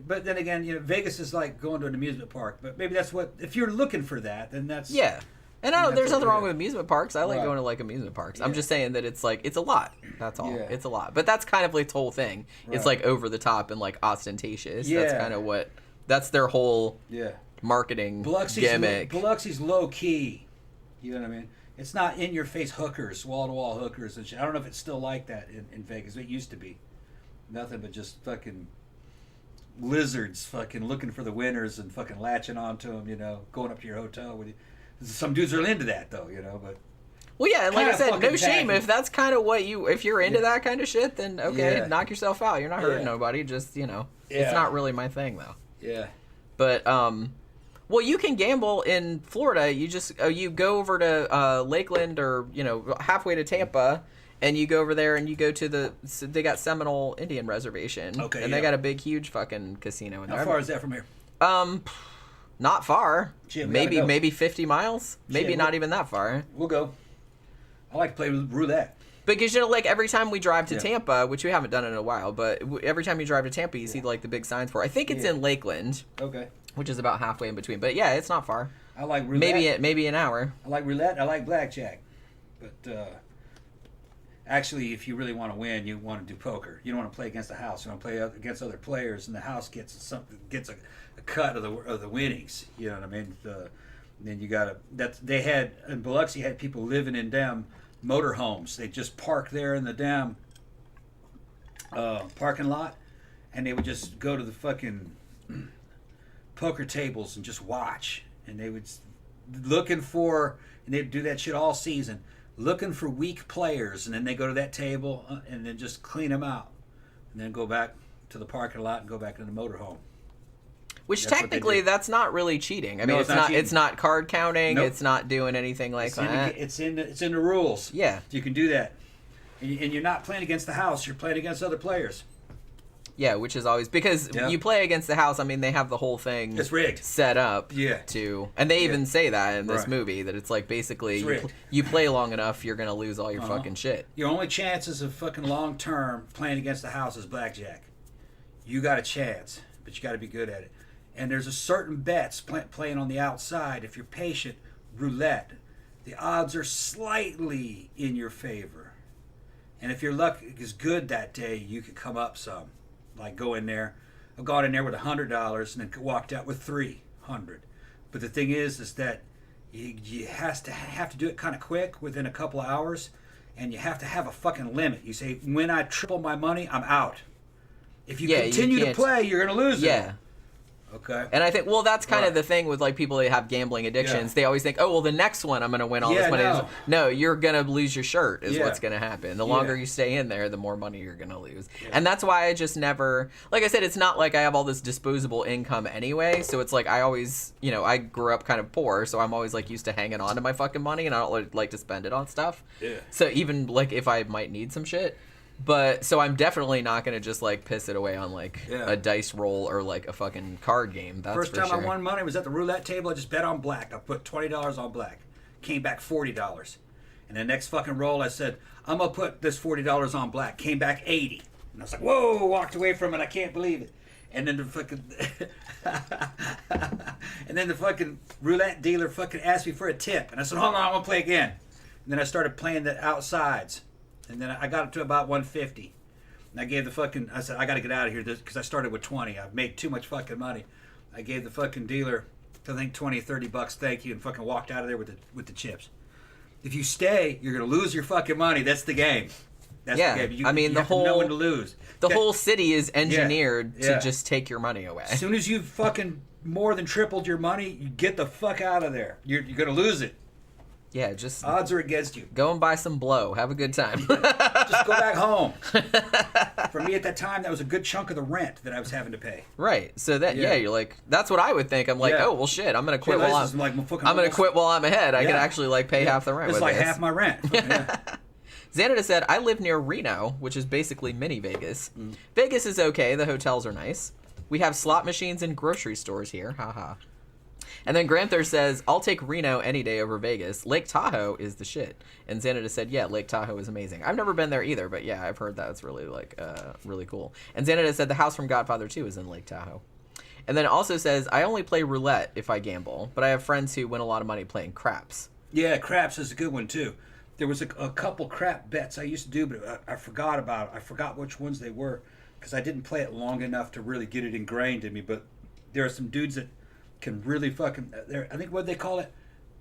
But then again, you know, Vegas is like going to an amusement park. But maybe that's what, if you're looking for that, then that's...
Yeah. And I don't, there's nothing wrong with amusement parks. I like going to like amusement parks. Yeah. I'm just saying that it's like, it's a lot. That's all. Yeah. It's a lot. But that's kind of like the whole thing. Right. It's like over the top and like ostentatious. Yeah. That's kind of what, that's their whole marketing gimmick.
Biloxi's low key. You know what I mean? It's not in-your-face hookers, wall-to-wall hookers and shit. I don't know if it's still like that in Vegas. It used to be. Nothing but just fucking lizards fucking looking for the winners and fucking latching onto them, you know, going up to your hotel with you. Some dudes are into that, though, you know, but...
Well, yeah, and like I said, no shame. If that's kind of what you... If you're into that kind of shit, then okay, knock yourself out. You're not hurting nobody. Just, you know, it's not really my thing, though.
Yeah.
But, well, you can gamble in Florida. You just you go over to Lakeland or, you know, halfway to Tampa, and you go over there and you go to they got Seminole Indian Reservation. Okay. And they got a big, huge fucking casino in there.
How far is that from here?
Not far. Maybe 50 miles. Maybe not even that far.
We'll go. I like to play roulette.
Because, you know, like, every time we drive to Tampa, which we haven't done in a while, but every time you drive to Tampa, you see, like, the big signs for it. I think it's in Lakeland.
Okay.
Which is about halfway in between. But, yeah, it's not far.
I like roulette.
Maybe an hour.
I like roulette. I like blackjack. But, actually, if you really want to win, you want to do poker. You don't want to play against the house. You want to play against other players, and the house gets a cut of the winnings. You know what I mean? Then you got to... in Biloxi had people living in damn motorhomes. They just park there in the damn parking lot, and they would just go to the fucking poker tables and just watch. And they would and they'd do that shit all season, looking for weak players, and then they go to that table and then just clean them out, and then go back to the parking lot and go back to the motorhome.
Which technically, that's not really cheating. I mean, it's not card counting. Nope. It's not doing anything like that.
It's in the rules.
Yeah,
you can do that, and you're not playing against the house. You're playing against other players.
Yeah, which is always because you play against the house. I mean, they have the whole thing
it's rigged
set up.
Yeah.
And they even say that in this movie that it's like basically you play long enough, you're gonna lose all your fucking shit.
Your only chances of fucking long term playing against the house is blackjack. You got a chance, but you got to be good at it. And there's a certain bets playing on the outside. If you're patient, roulette, the odds are slightly in your favor. And if your luck is good that day, you could come up some. Like go in there. I've gone in there with $100 and then walked out with $300. But the thing is that you have to do it kind of quick within a couple of hours, and you have to have a fucking limit. You say, when I triple my money, I'm out. If you continue to play, you're going to lose it.
Yeah.
Okay.
And I think, well, that's kind of the thing with like people that have gambling addictions. They always think, oh, well, the next one I'm going to win all this money. No, you're going to lose your shirt is what's going to happen. The longer you stay in there, the more money you're going to lose. Yeah. And that's why I just never, like I said, it's not like I have all this disposable income anyway. So it's like I always, you know, I grew up kind of poor. So I'm always like used to hanging on to my fucking money, and I don't like to spend it on stuff.
Yeah.
So even like if I might need some shit. But, so I'm definitely not going to just, like, piss it away on, like, a dice roll or, like, a fucking card game. That's
First time I won money was at the roulette table. I just bet on black. I put $20 on black. Came back $40. And the next fucking roll, I said, I'm going to put this $40 on black. Came back $80. And I was like, whoa, walked away from it. I can't believe it. And then the fucking roulette dealer fucking asked me for a tip. And I said, hold on, I want to play again. And then I started playing the outsides. And then I got up to about 150. And I said, I got to get out of here because I started with 20. I've made too much fucking money. I gave the fucking dealer, I think, $20-$30, thank you, and fucking walked out of there with the chips. If you stay, you're going to lose your fucking money. That's the game. That's
Yeah,
the game.
I mean,
you have no one to lose.
The whole city is engineered
Yeah.
to just take your money away.
As soon as you've fucking more than tripled your money, you get the fuck out of there. You're gonna lose it.
Yeah, just
Odds are against you.
go and buy some blow. Have a good time.
Just go back home. For me at that time, that was a good chunk of the rent that I was having to pay.
Right. So that you're like, that's what I would think. I'm like,
Yeah.
oh well, shit. I'm gonna quit
Shit,
while
this is like fucking
I'm gonna
almost-
quit while I'm ahead. I can
Yeah.
actually like pay half the rent.
It's
with
like
this.
half my rent. Yeah.
Xánada said, I live near Reno, which is basically mini Vegas. Vegas is okay. The hotels are nice. We have slot machines and grocery stores here. Haha. And then Gramthars says, I'll take Reno any day over Vegas. Lake Tahoe is the shit. And Xánada said, yeah, Lake Tahoe is amazing. I've never been there either, but yeah, I've heard that it's really really cool. And Xánada said the house from Godfather 2 is in Lake Tahoe. And then it also says, I only play roulette if I gamble, but I have friends who win a lot of money playing craps.
Yeah, craps is a good one too. There was a couple crap bets I used to do, but I forgot about it. I forgot which ones they were because I didn't play it long enough to really get it ingrained in me. But there are some dudes that can really fucking. I think what they call it,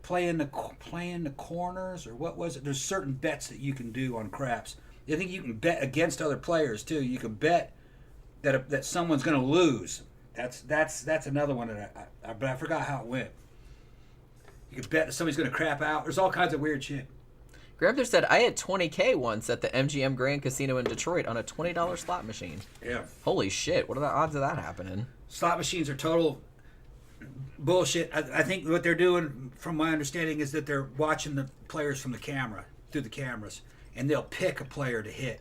playing the corners or what was it? There's certain bets that you can do on craps. I think you can bet against other players too. You can bet that someone's going to lose. That's another one that but I forgot how it went. You can bet that somebody's going to crap out. There's all kinds of weird shit.
Gramthars said, I had $20K once at the MGM Grand Casino in Detroit on a $20 slot machine.
Yeah.
Holy shit, what are the odds of that happening?
Slot machines are total bullshit. I think what they're doing, from my understanding, is that they're watching the players from the camera, through the cameras, and they'll pick a player to hit.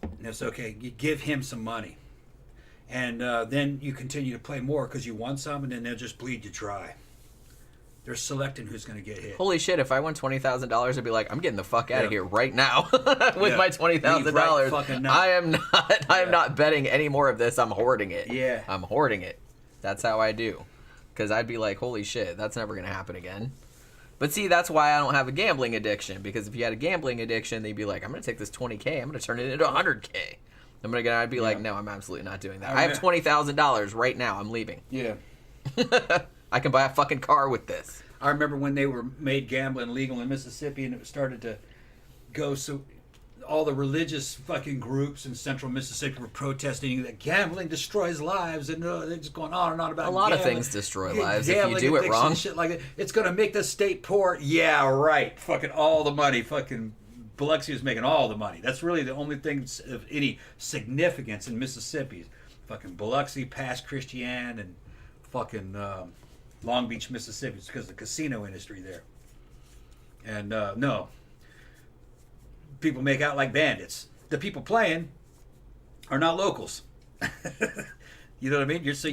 And it's okay, you give him some money. And then you continue to play more because you won some, and then they'll just bleed you dry. They're selecting who's going to get hit.
Holy shit, if I won $20,000, I'd be like, I'm getting the fuck out of here right now with
Yeah.
my $20,000.
Fucking not.
I am not betting any more of this. I'm hoarding it.
Yeah.
I'm hoarding it. That's how I do. Because I'd be like, holy shit, that's never going to happen again. But see, that's why I don't have a gambling addiction. Because if you had a gambling addiction, they'd be like, I'm going to take this $20K, I'm going to turn it into $100K. I'd be like, no, I'm absolutely not doing that. I have $20,000 right now. I'm leaving.
Yeah.
I can buy a fucking car with this.
I remember when they were made gambling legal in Mississippi, and it started to go. So all the religious fucking groups in central Mississippi were protesting that gambling destroys lives, and they're just going on and on about
A lot of
gambling.
things destroy lives if you
Gambling
do it
addiction,
wrong.
shit like that. It's going to make the state poor. Yeah, right. Fucking all the money. Fucking Biloxi was making all the money. That's really the only thing of any significance in Mississippi. Fucking Biloxi, past Christian, and fucking Long Beach, Mississippi. It's because of the casino industry there. And no, people make out like bandits. The people playing are not locals. You know what I mean? So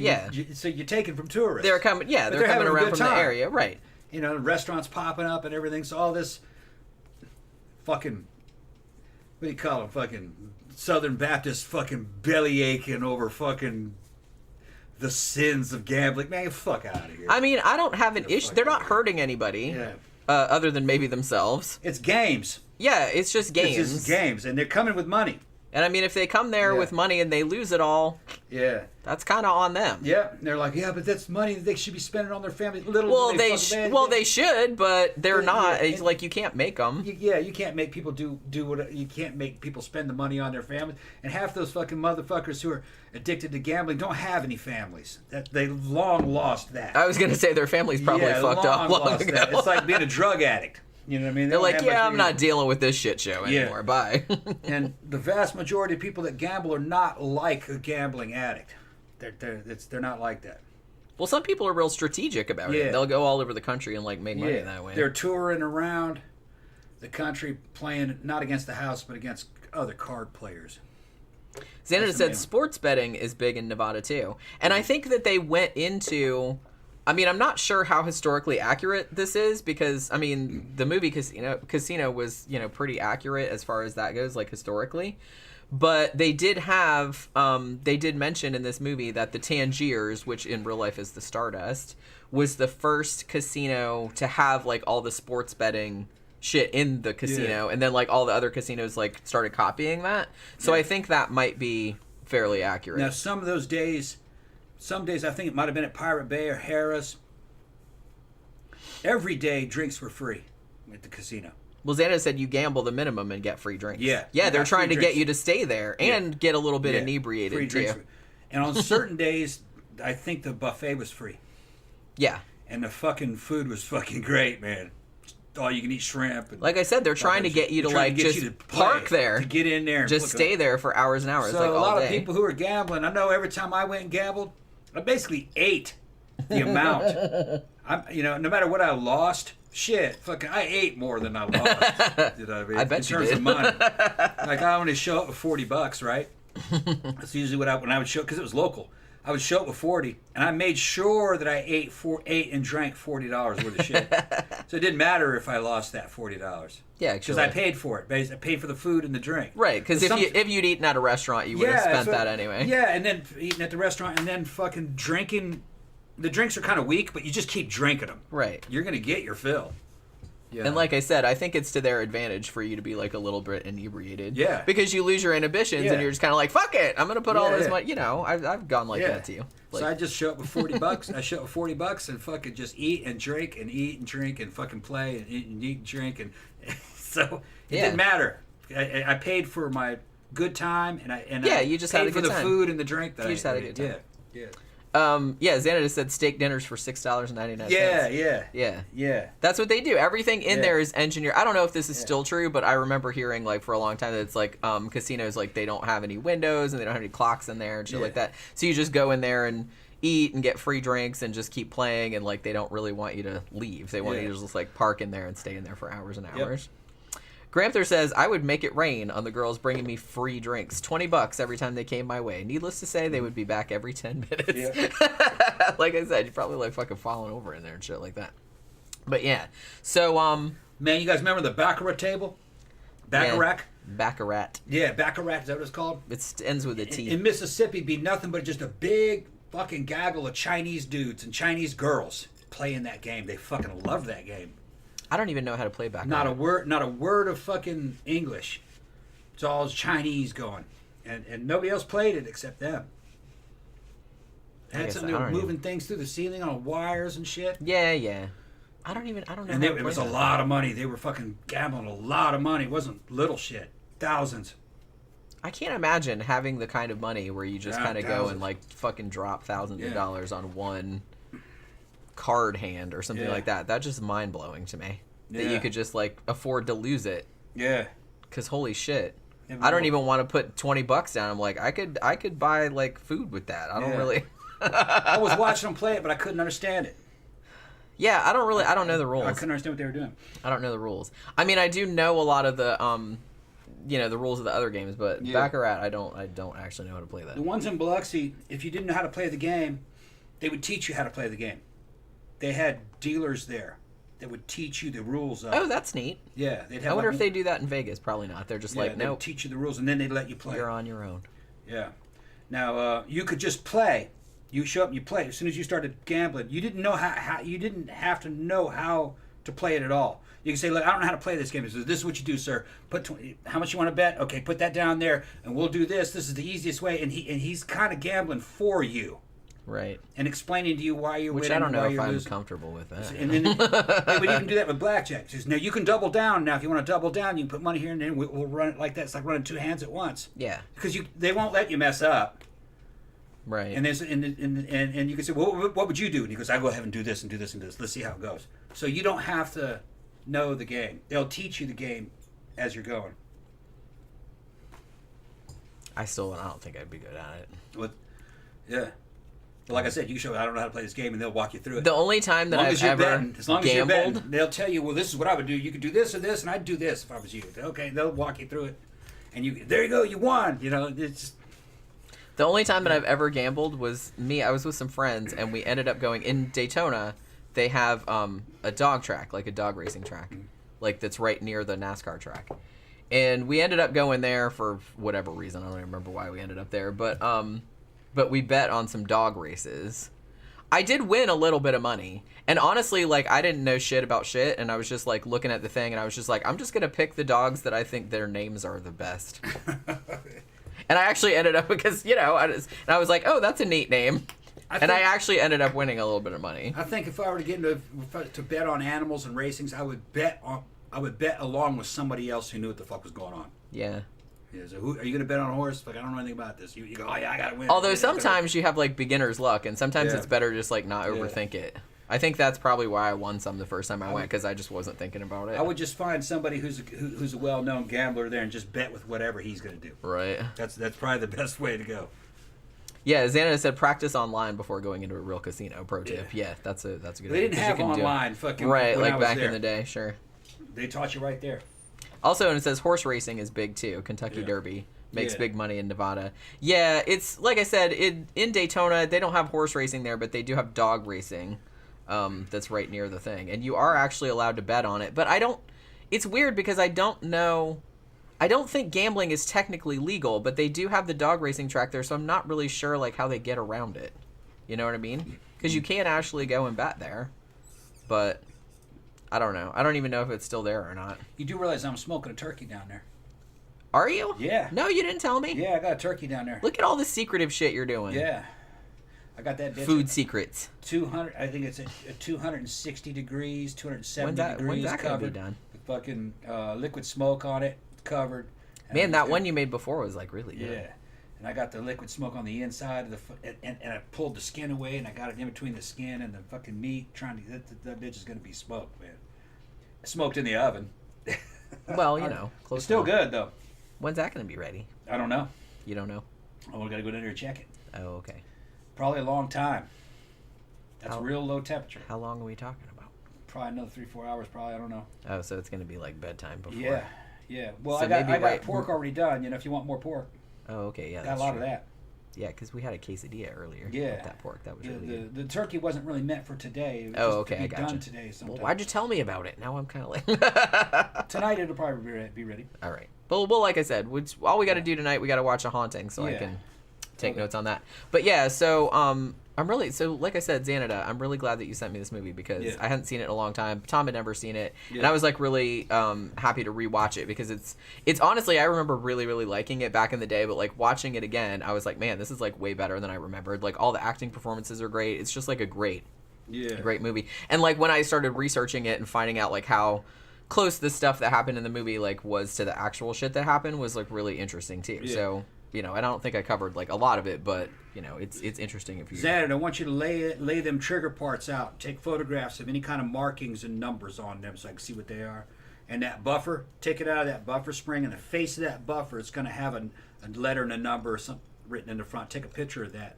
you're taken from tourists.
They're coming. Yeah,
But
they're coming
having a
around
good
from the
time.
area, right?
You know, restaurants popping up and everything. So all this fucking, what do you call them? Fucking Southern Baptist fucking belly aching over fucking the sins of gambling. Man, fuck out of here.
I mean, I don't have an issue. They're not hurting anybody,
Yeah.
Other than maybe themselves.
It's games.
Yeah, it's just games.
It's just games, and they're coming with money.
And I mean, if they come there
Yeah.
with money and they lose it all,
Yeah.
that's kind of on them.
Yeah. And they're like, yeah, but that's money that they should be spending on their family. Little
Well,
do
they should, but they're
Yeah,
not.
yeah.
It's like you can't make them.
You can't make people do what you can't make people spend the money on their families. And half those fucking motherfuckers who are addicted to gambling don't have any families. That they long lost that.
I was gonna say their family's probably fucked up long
lost
ago.
that. It's like being a drug addict. You know what I mean? They
They're
don't
like,
have
yeah,
much
I'm not
reason.
dealing with this shit show
Yeah.
anymore. Bye.
And the vast majority of people that gamble are not like a gambling addict. They're not like that.
Well, some people are real strategic about
Yeah.
it. They'll go all over the country and like make money that way.
They're touring around the country playing not against the house but against other card players.
Xánada
That's
said
amazing.
sports betting is big in Nevada too. And I think that they went into, I mean, I'm not sure how historically accurate this is because, I mean, the movie Casino was, pretty accurate as far as that goes, like historically. But they did have, they did mention in this movie that the Tangiers, which in real life is the Stardust, was the first casino to have like all the sports betting shit in the casino, and then like all the other casinos like started copying that. So I think that might be fairly accurate.
Now, some days I think it might have been at Pirate Bay or Harris. Every day drinks were free at the casino.
Well, Xánada said you gamble the minimum and get free drinks.
Yeah.
Yeah, they're trying to
drinks.
get you to stay there and get a little bit inebriated,
free
too.
drinks. And on certain days, I think the buffet was free.
Yeah.
And the fucking food was fucking great, man. All you can eat shrimp. And
like I said, they're trying to get you to, like, just park there.
To get in there. And
just stay there for hours and hours,
so
like, all
a lot
day.
of people who are gambling, I know every time I went and gambled, I basically ate the amount. No matter what I lost, shit, fucking, I ate more than I lost. You know what I mean?
I bet you
in terms
did.
of money. Like, I only show up with $40, right? That's usually when I would show, because it was local. I would show up with 40, and I made sure that I ate and drank $40 worth of shit. So it didn't matter if I lost that $40.
Yeah,
because I paid for it. I paid for the food and the drink.
Right, because if you'd eaten at a restaurant, you would have spent that anyway.
Yeah, and then eating at the restaurant, and then fucking drinking. The drinks are kind of weak, but you just keep drinking them.
Right.
You're gonna get your fill. Yeah.
And like I said, I think it's to their advantage for you to be like a little bit inebriated.
Yeah.
Because you lose your inhibitions and you're just kind of like, fuck it, I'm gonna put all this money. You know, I've gone like that to you. Like,
so I just show up with $40. I show up with $40 and fucking just eat and drink and eat and drink and fucking play and eat and drink and so it didn't matter. I paid for my good time and
you just
paid
had a
for
good
the
time.
food and the drink that
you just had a good time.
Yeah.
Xánada said steak dinners for $6.99.
Yeah.
That's what they do. Everything in there is engineered. I don't know if this is still true, but I remember hearing like for a long time that it's like casinos, like they don't have any windows and they don't have any clocks in there and shit like that. So you just go in there and eat and get free drinks and just keep playing, and like they don't really want you to leave. They want you to just like park in there and stay in there for hours and hours. Gramthars says, I would make it rain on the girls bringing me free drinks. $20 every time they came my way. Needless to say, they would be back every 10 minutes. Yeah. Like I said, you're probably like fucking falling over in there and shit like that. But yeah. So,
man, you guys remember the Baccarat table? Baccarat?
Baccarat.
Yeah, Baccarat, is that what it's called?
It ends with a T.
In Mississippi, it'd be nothing but just a big fucking gaggle of Chinese dudes and Chinese girls playing that game. They fucking love that game.
I don't even know how to play Baccarat.
Not a word of fucking English. It's all Chinese going, and nobody else played it except them. They had something, they were moving things through the ceiling on wires and shit.
Yeah. I don't know.
And it was a lot of money. They were fucking gambling a lot of money. It wasn't little shit. Thousands.
I can't imagine having the kind of money where you just kind of go and like fucking drop thousands of dollars on one card hand or something like that. That's just mind blowing to me that you could just like afford to lose it.
Yeah.
Because holy shit, I don't even want to put $20 down. I'm like, I could buy like food with that. I don't really.
I was watching them play it, but I couldn't understand it.
Yeah, I don't know the rules.
I couldn't understand what they were doing.
I don't know the rules. I mean, I do know a lot of the the rules of the other games, but Baccarat, I don't actually know how to play that.
The ones in Biloxi, if you didn't know how to play the game, they would teach you how to play the game. They had dealers there that would teach you the rules of it.
Oh, that's neat.
Yeah. They'd have
I wonder if they do that in Vegas. Probably not. They're just like, no.
They'd teach you the rules, and then they'd let you play.
You're on your own.
Yeah. Now, you could just play. You show up and you play. As soon as you started gambling, you didn't know how you didn't have to know how to play it at all. You can say, look, I don't know how to play this game. So this is what you do, sir. Put how much you want to bet? Okay, put that down there, and we'll do this. This is the easiest way. And he's kind of gambling for you.
Right.
And explaining to you why you're winning.
Which I don't know if I'm
losing.
Comfortable with that.
And then they would even do that with blackjack. Says, now you can double down. Now if you want to double down, you can put money here, and then we'll run it like that. It's like running two hands at once.
Yeah.
Because they won't let you mess up.
Right.
And and you can say, well, what would you do? And he goes, I go ahead and do this and do this and do this. Let's see how it goes. So you don't have to know the game. They'll teach you the game as you're going.
I don't think I'd be good at it.
Yeah. But like I said, you can show I don't know how to play this game, and they'll walk you through it.
The only time that I've ever
as long as you're
gambled,
betting, they'll tell you, well, this is what I would do. You could do this or this, and I'd do this if I was you. Okay, they'll walk you through it, and there you go, you won. You know, it's.
The only time that I've ever gambled was me. I was with some friends, and we ended up going in Daytona. They have a dog track, like a dog racing track, like that's right near the NASCAR track. And we ended up going there for whatever reason. I don't even remember why we ended up there, but we bet on some dog races. I did win a little bit of money, and honestly, like I didn't know shit about shit, and I was just like looking at the thing, and I was just like, I'm just gonna pick the dogs that I think their names are the best. And I actually ended up because I was like, oh, that's a neat name. I actually ended up winning a little bit of money.
I think if I were to get to bet on animals and racings, I would bet I would bet along with somebody else who knew what the fuck was going on.
Yeah.
Yeah, so are you going to bet on a horse? Like, I don't know anything about this. You go, oh yeah, I got to win.
Although sometimes you have like beginner's luck, and sometimes it's better just like not overthink it. I think that's probably why I won some the first time I went, because I just wasn't thinking about it.
I would just find somebody who's a well-known gambler there and just bet with whatever he's going to do.
Right.
That's probably the best way to go.
Yeah, Xánada said practice online before going into a real casino. Pro tip. Yeah, that's a good idea.
They didn't have online fucking
right,
when
like
I was
back
there.
in the day. Sure.
They taught you right there.
Also, and it says horse racing is big too. Kentucky Derby makes big money in Nevada. Yeah, it's like I said, in Daytona they don't have horse racing there, but they do have dog racing. That's right near the thing, and you are actually allowed to bet on it. But I don't. It's weird because I don't know. I don't think gambling is technically legal, but they do have the dog racing track there, so I'm not really sure like how they get around it. You know what I mean? Because you can actually go and bet there, but I don't know. I don't even know if it's still there or not.
You do realize I'm smoking a turkey down there?
Are you?
Yeah.
No, you didn't tell me.
Yeah, I got a turkey down there.
Look at all the secretive shit you're doing.
Yeah. I got that bitch.
Food secrets.
200. I think it's at 260 degrees, 270 degrees.
When's that
covered.
gonna be done?
With fucking liquid smoke on it, covered.
Man, that one you made before was like really good.
Yeah. And I got the liquid smoke on the inside of the and I pulled the skin away, and I got it in between the skin and the fucking meat. Trying to that bitch is gonna be smoked, man. Smoked in the oven.
Well, you know, close.
It's still
enough.
good though.
When's that gonna be ready?
I don't know.
You don't know?
Oh, we gotta go down there and check it.
Oh, okay.
Probably a long time. That's real low temperature.
How long are we talking about?
Probably another 3-4 hours. Probably, I don't know.
Oh, so it's gonna be like bedtime before.
Yeah, yeah. Well,
So
I got
maybe
pork already done. You know, if you want more pork,
Oh, okay, yeah.
got
That's
a lot
true.
of that.
Yeah, because we had a quesadilla earlier.
Yeah.
With that pork. That was
Yeah,
really good.
the turkey wasn't really meant for today. It was
Oh,
just
okay,
to be
I gotcha.
done today sometime.
Well, why'd you tell me about it? Now I'm kind of like.
Tonight it'll probably be ready.
All right. Well, like I said, all we got to do tonight, we got to watch A Haunting, so I
Yeah.
can take notes on that. But yeah, so like I said, Xánada, I'm really glad that you sent me this movie because I hadn't seen it in a long time. Tom had never seen it, and I was like really happy to rewatch it because it's honestly, I remember really, really liking it back in the day, but like watching it again, I was like, man, this is like way better than I remembered. Like all the acting performances are great. It's just like a great movie. And like when I started researching it and finding out like how close the stuff that happened in the movie like was to the actual shit that happened was like really interesting too. So, you know, I don't think I covered like a lot of it, but you know, it's interesting if you.
Xánada, I want you to lay them trigger parts out. Take photographs of any kind of markings and numbers on them so I can see what they are. And that buffer, take it out of that buffer spring, and the face of that buffer, it's going to have a letter and a number or something written in the front. Take a picture of that.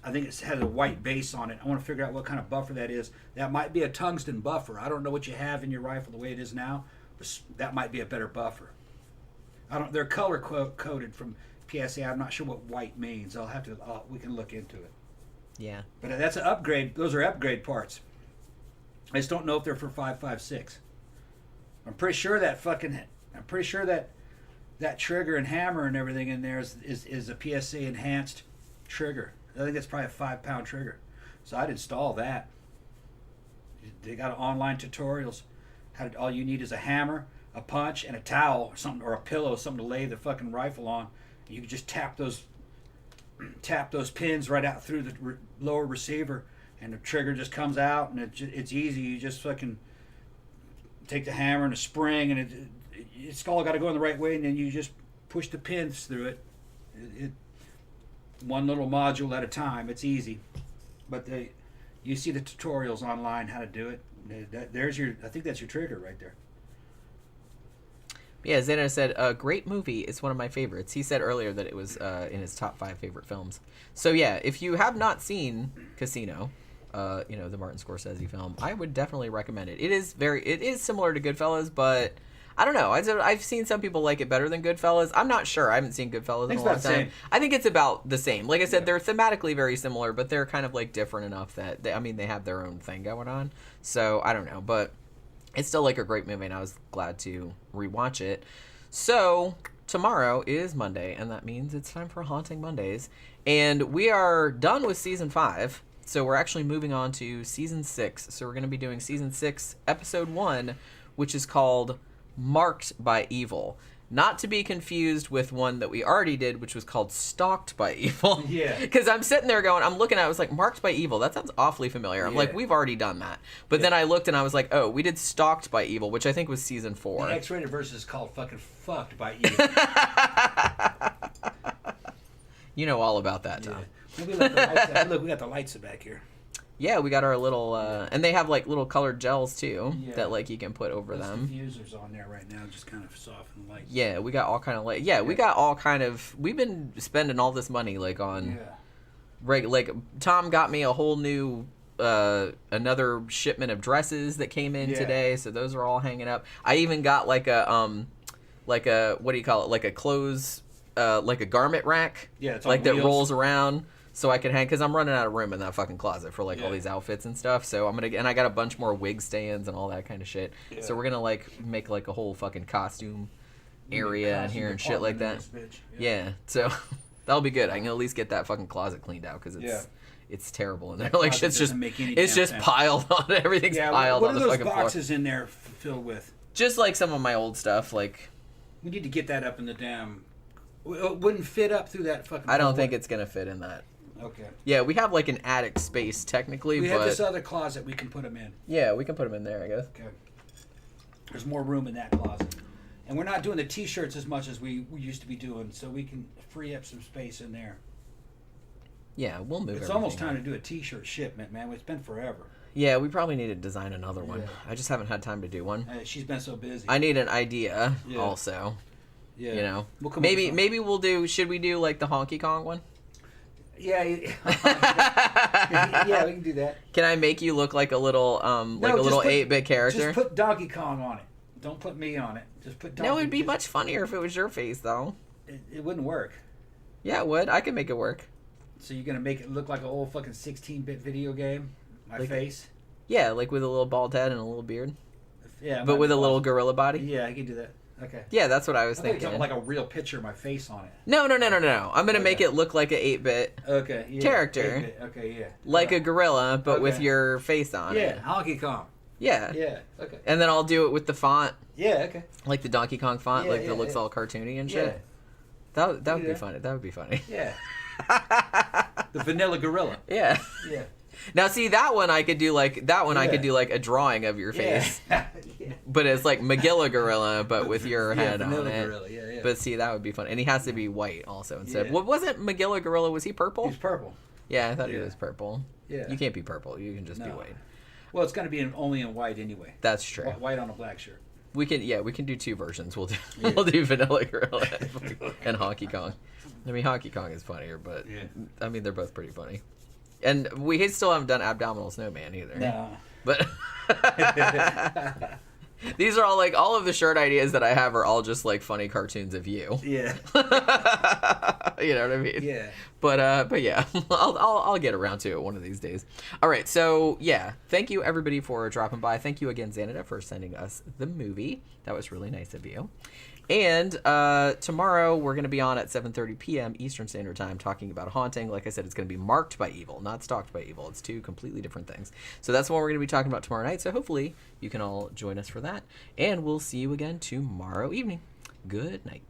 I think it has a white base on it. I want to figure out what kind of buffer that is. That might be a tungsten buffer. I don't know what you have in your rifle the way it is now, but that might be a better buffer. They're color coded from PSA. I'm not sure what white means. We can look into it. Yeah. But that's an upgrade. Those are upgrade parts. I just don't know if they're for 5.56. I'm pretty sure that trigger and hammer and everything in there is a PSA enhanced trigger. I think that's probably a 5-pound trigger. So I'd install that. They got online tutorials. All you need is a hammer, a punch, and a towel or something, or a pillow, something to lay the fucking rifle on. You can just tap those pins right out through the lower receiver, and the trigger just comes out, and it's easy. You just fucking take the hammer and a spring, and it's all got to go in the right way, and then you just push the pins through it. One little module at a time. It's easy, but you see the tutorials online how to do it. I think that's your trigger right there. Yeah, Xánada said, great movie. It's one of my favorites. He said earlier that it was in his top 5 favorite films. So yeah, if you have not seen Casino, the Martin Scorsese film, I would definitely recommend it. It is similar to Goodfellas, but I don't know. I've seen some people like it better than Goodfellas. I'm not sure. I haven't seen Goodfellas in a long time. I think it's about the same. Like I said, they're thematically very similar, but they're kind of like different enough that they have their own thing going on. So I don't know, but it's still like a great movie, and I was glad to rewatch it. So tomorrow is Monday, and that means it's time for Haunting Mondays, and we are done with season 5. So we're actually moving on to season 6. So we're going to be doing season 6, episode 1, which is called Marked by Evil.
Not to be confused with one that we already did, which was called Stalked by Evil.
Yeah.
Because I'm sitting there going, I'm looking at it, I was like, Marked by Evil, that sounds awfully familiar. I'm like, we've already done that. But then I looked and I was like, oh, we did Stalked by Evil, which I think was season 4.
The X-rated version is called fucking Fucked by Evil.
You know all about that, Tom.
Look, we got the lights back here.
Yeah, we got our little, and they have like little colored gels too that like you can put over them.
Diffusers on there right now, just kind of soften the lights.
Yeah, we got all kind of light. Yeah, we got all kind of. We've been spending all this money like on, like Tom got me a whole new, another shipment of dresses that came in today, so those are all hanging up. I even got like a what do you call it? Like a clothes, like a garment rack.
Yeah, it's
like
that
rolls around. So I can hang, because I'm running out of room in that fucking closet for like all these outfits and stuff. So and I got a bunch more wig stands and all that kind of shit. Yeah. So we're gonna like make like a whole fucking costume area in here and shit like that. Yeah. So that'll be good. I can at least get that fucking closet cleaned out because it's terrible in there. Like shit's just piled on. Everything's piled on the fucking floor.
What are those boxes in there filled with?
Just like some of my old stuff. Like
we need to get that up in the damn. It wouldn't fit up through that fucking.
I don't think it's gonna fit in that.
Okay.
Yeah, we have like an attic space technically,
we have this other closet we can put them in.
Yeah, we can put them in there, I guess.
Okay. There's more room in that closet. And we're not doing the T-shirts as much as we used to be doing, so we can free up some space in there.
Yeah, we'll move.
It's almost time to do a T-shirt shipment, man. It's been forever.
Yeah, we probably need to design another one. I just haven't had time to do one.
She's been so busy.
I need an idea also. Yeah. You know, maybe we'll do. Should we do like the Honky Kong one?
Yeah, yeah, we can do that.
Can I make you look like a little, like a little 8-bit character?
Just put Donkey Kong on it. Don't put me on it. Just put Donkey.
No, it'd be much funnier if it was your face, though.
It wouldn't work.
Yeah, it would. I can make it work.
So you're gonna make it look like an old fucking 16-bit video game? My face?
Yeah, like with a little bald head and a little beard.
Yeah,
but with a little gorilla body.
Yeah, I can do that. Okay.
Yeah, that's what I was thinking.
Like a real picture of my face on it.
No. I'm gonna make it look like an 8-bit character.
8-bit. Okay, yeah.
Like a gorilla, but with your face on it.
Yeah, Honky Kong.
Yeah.
Yeah. Okay.
And then I'll do it with the font.
Yeah. Okay.
Like the Donkey Kong font, that looks all cartoony and shit. Yeah. That would be funny. That would be funny.
Yeah. The vanilla gorilla.
Yeah.
Yeah.
Now, see, that one I could do like I could do like a drawing of your face, but it's like Magilla Gorilla, but with your head on it.
Gorilla. Yeah.
But see, that would be fun, and he has to be white also instead. What wasn't Magilla Gorilla? Was he purple?
He's purple.
Yeah, I thought he was purple.
Yeah,
you can't be purple. You can just be white.
Well, it's going to be only in white anyway.
That's true.
White on a black shirt.
We can do 2 versions. We'll do Vanilla Gorilla and Honky Kong. I mean, Honky Kong is funnier, but I mean they're both pretty funny. And we still haven't done Abdominal Snowman either. No. But these are all like all of the shirt ideas that I have are all just like funny cartoons of you.
Yeah.
You know what I mean?
Yeah.
But yeah, I'll get around to it one of these days. All right, so yeah, thank you everybody for dropping by. Thank you again, Xánada, for sending us the movie. That was really nice of you. And tomorrow we're going to be on at 7:30 p.m. Eastern Standard Time talking about Haunting. Like I said, it's going to be Marked by Evil, not Stalked by Evil. It's 2 completely different things. So that's what we're going to be talking about tomorrow night. So hopefully you can all join us for that. And we'll see you again tomorrow evening. Good night.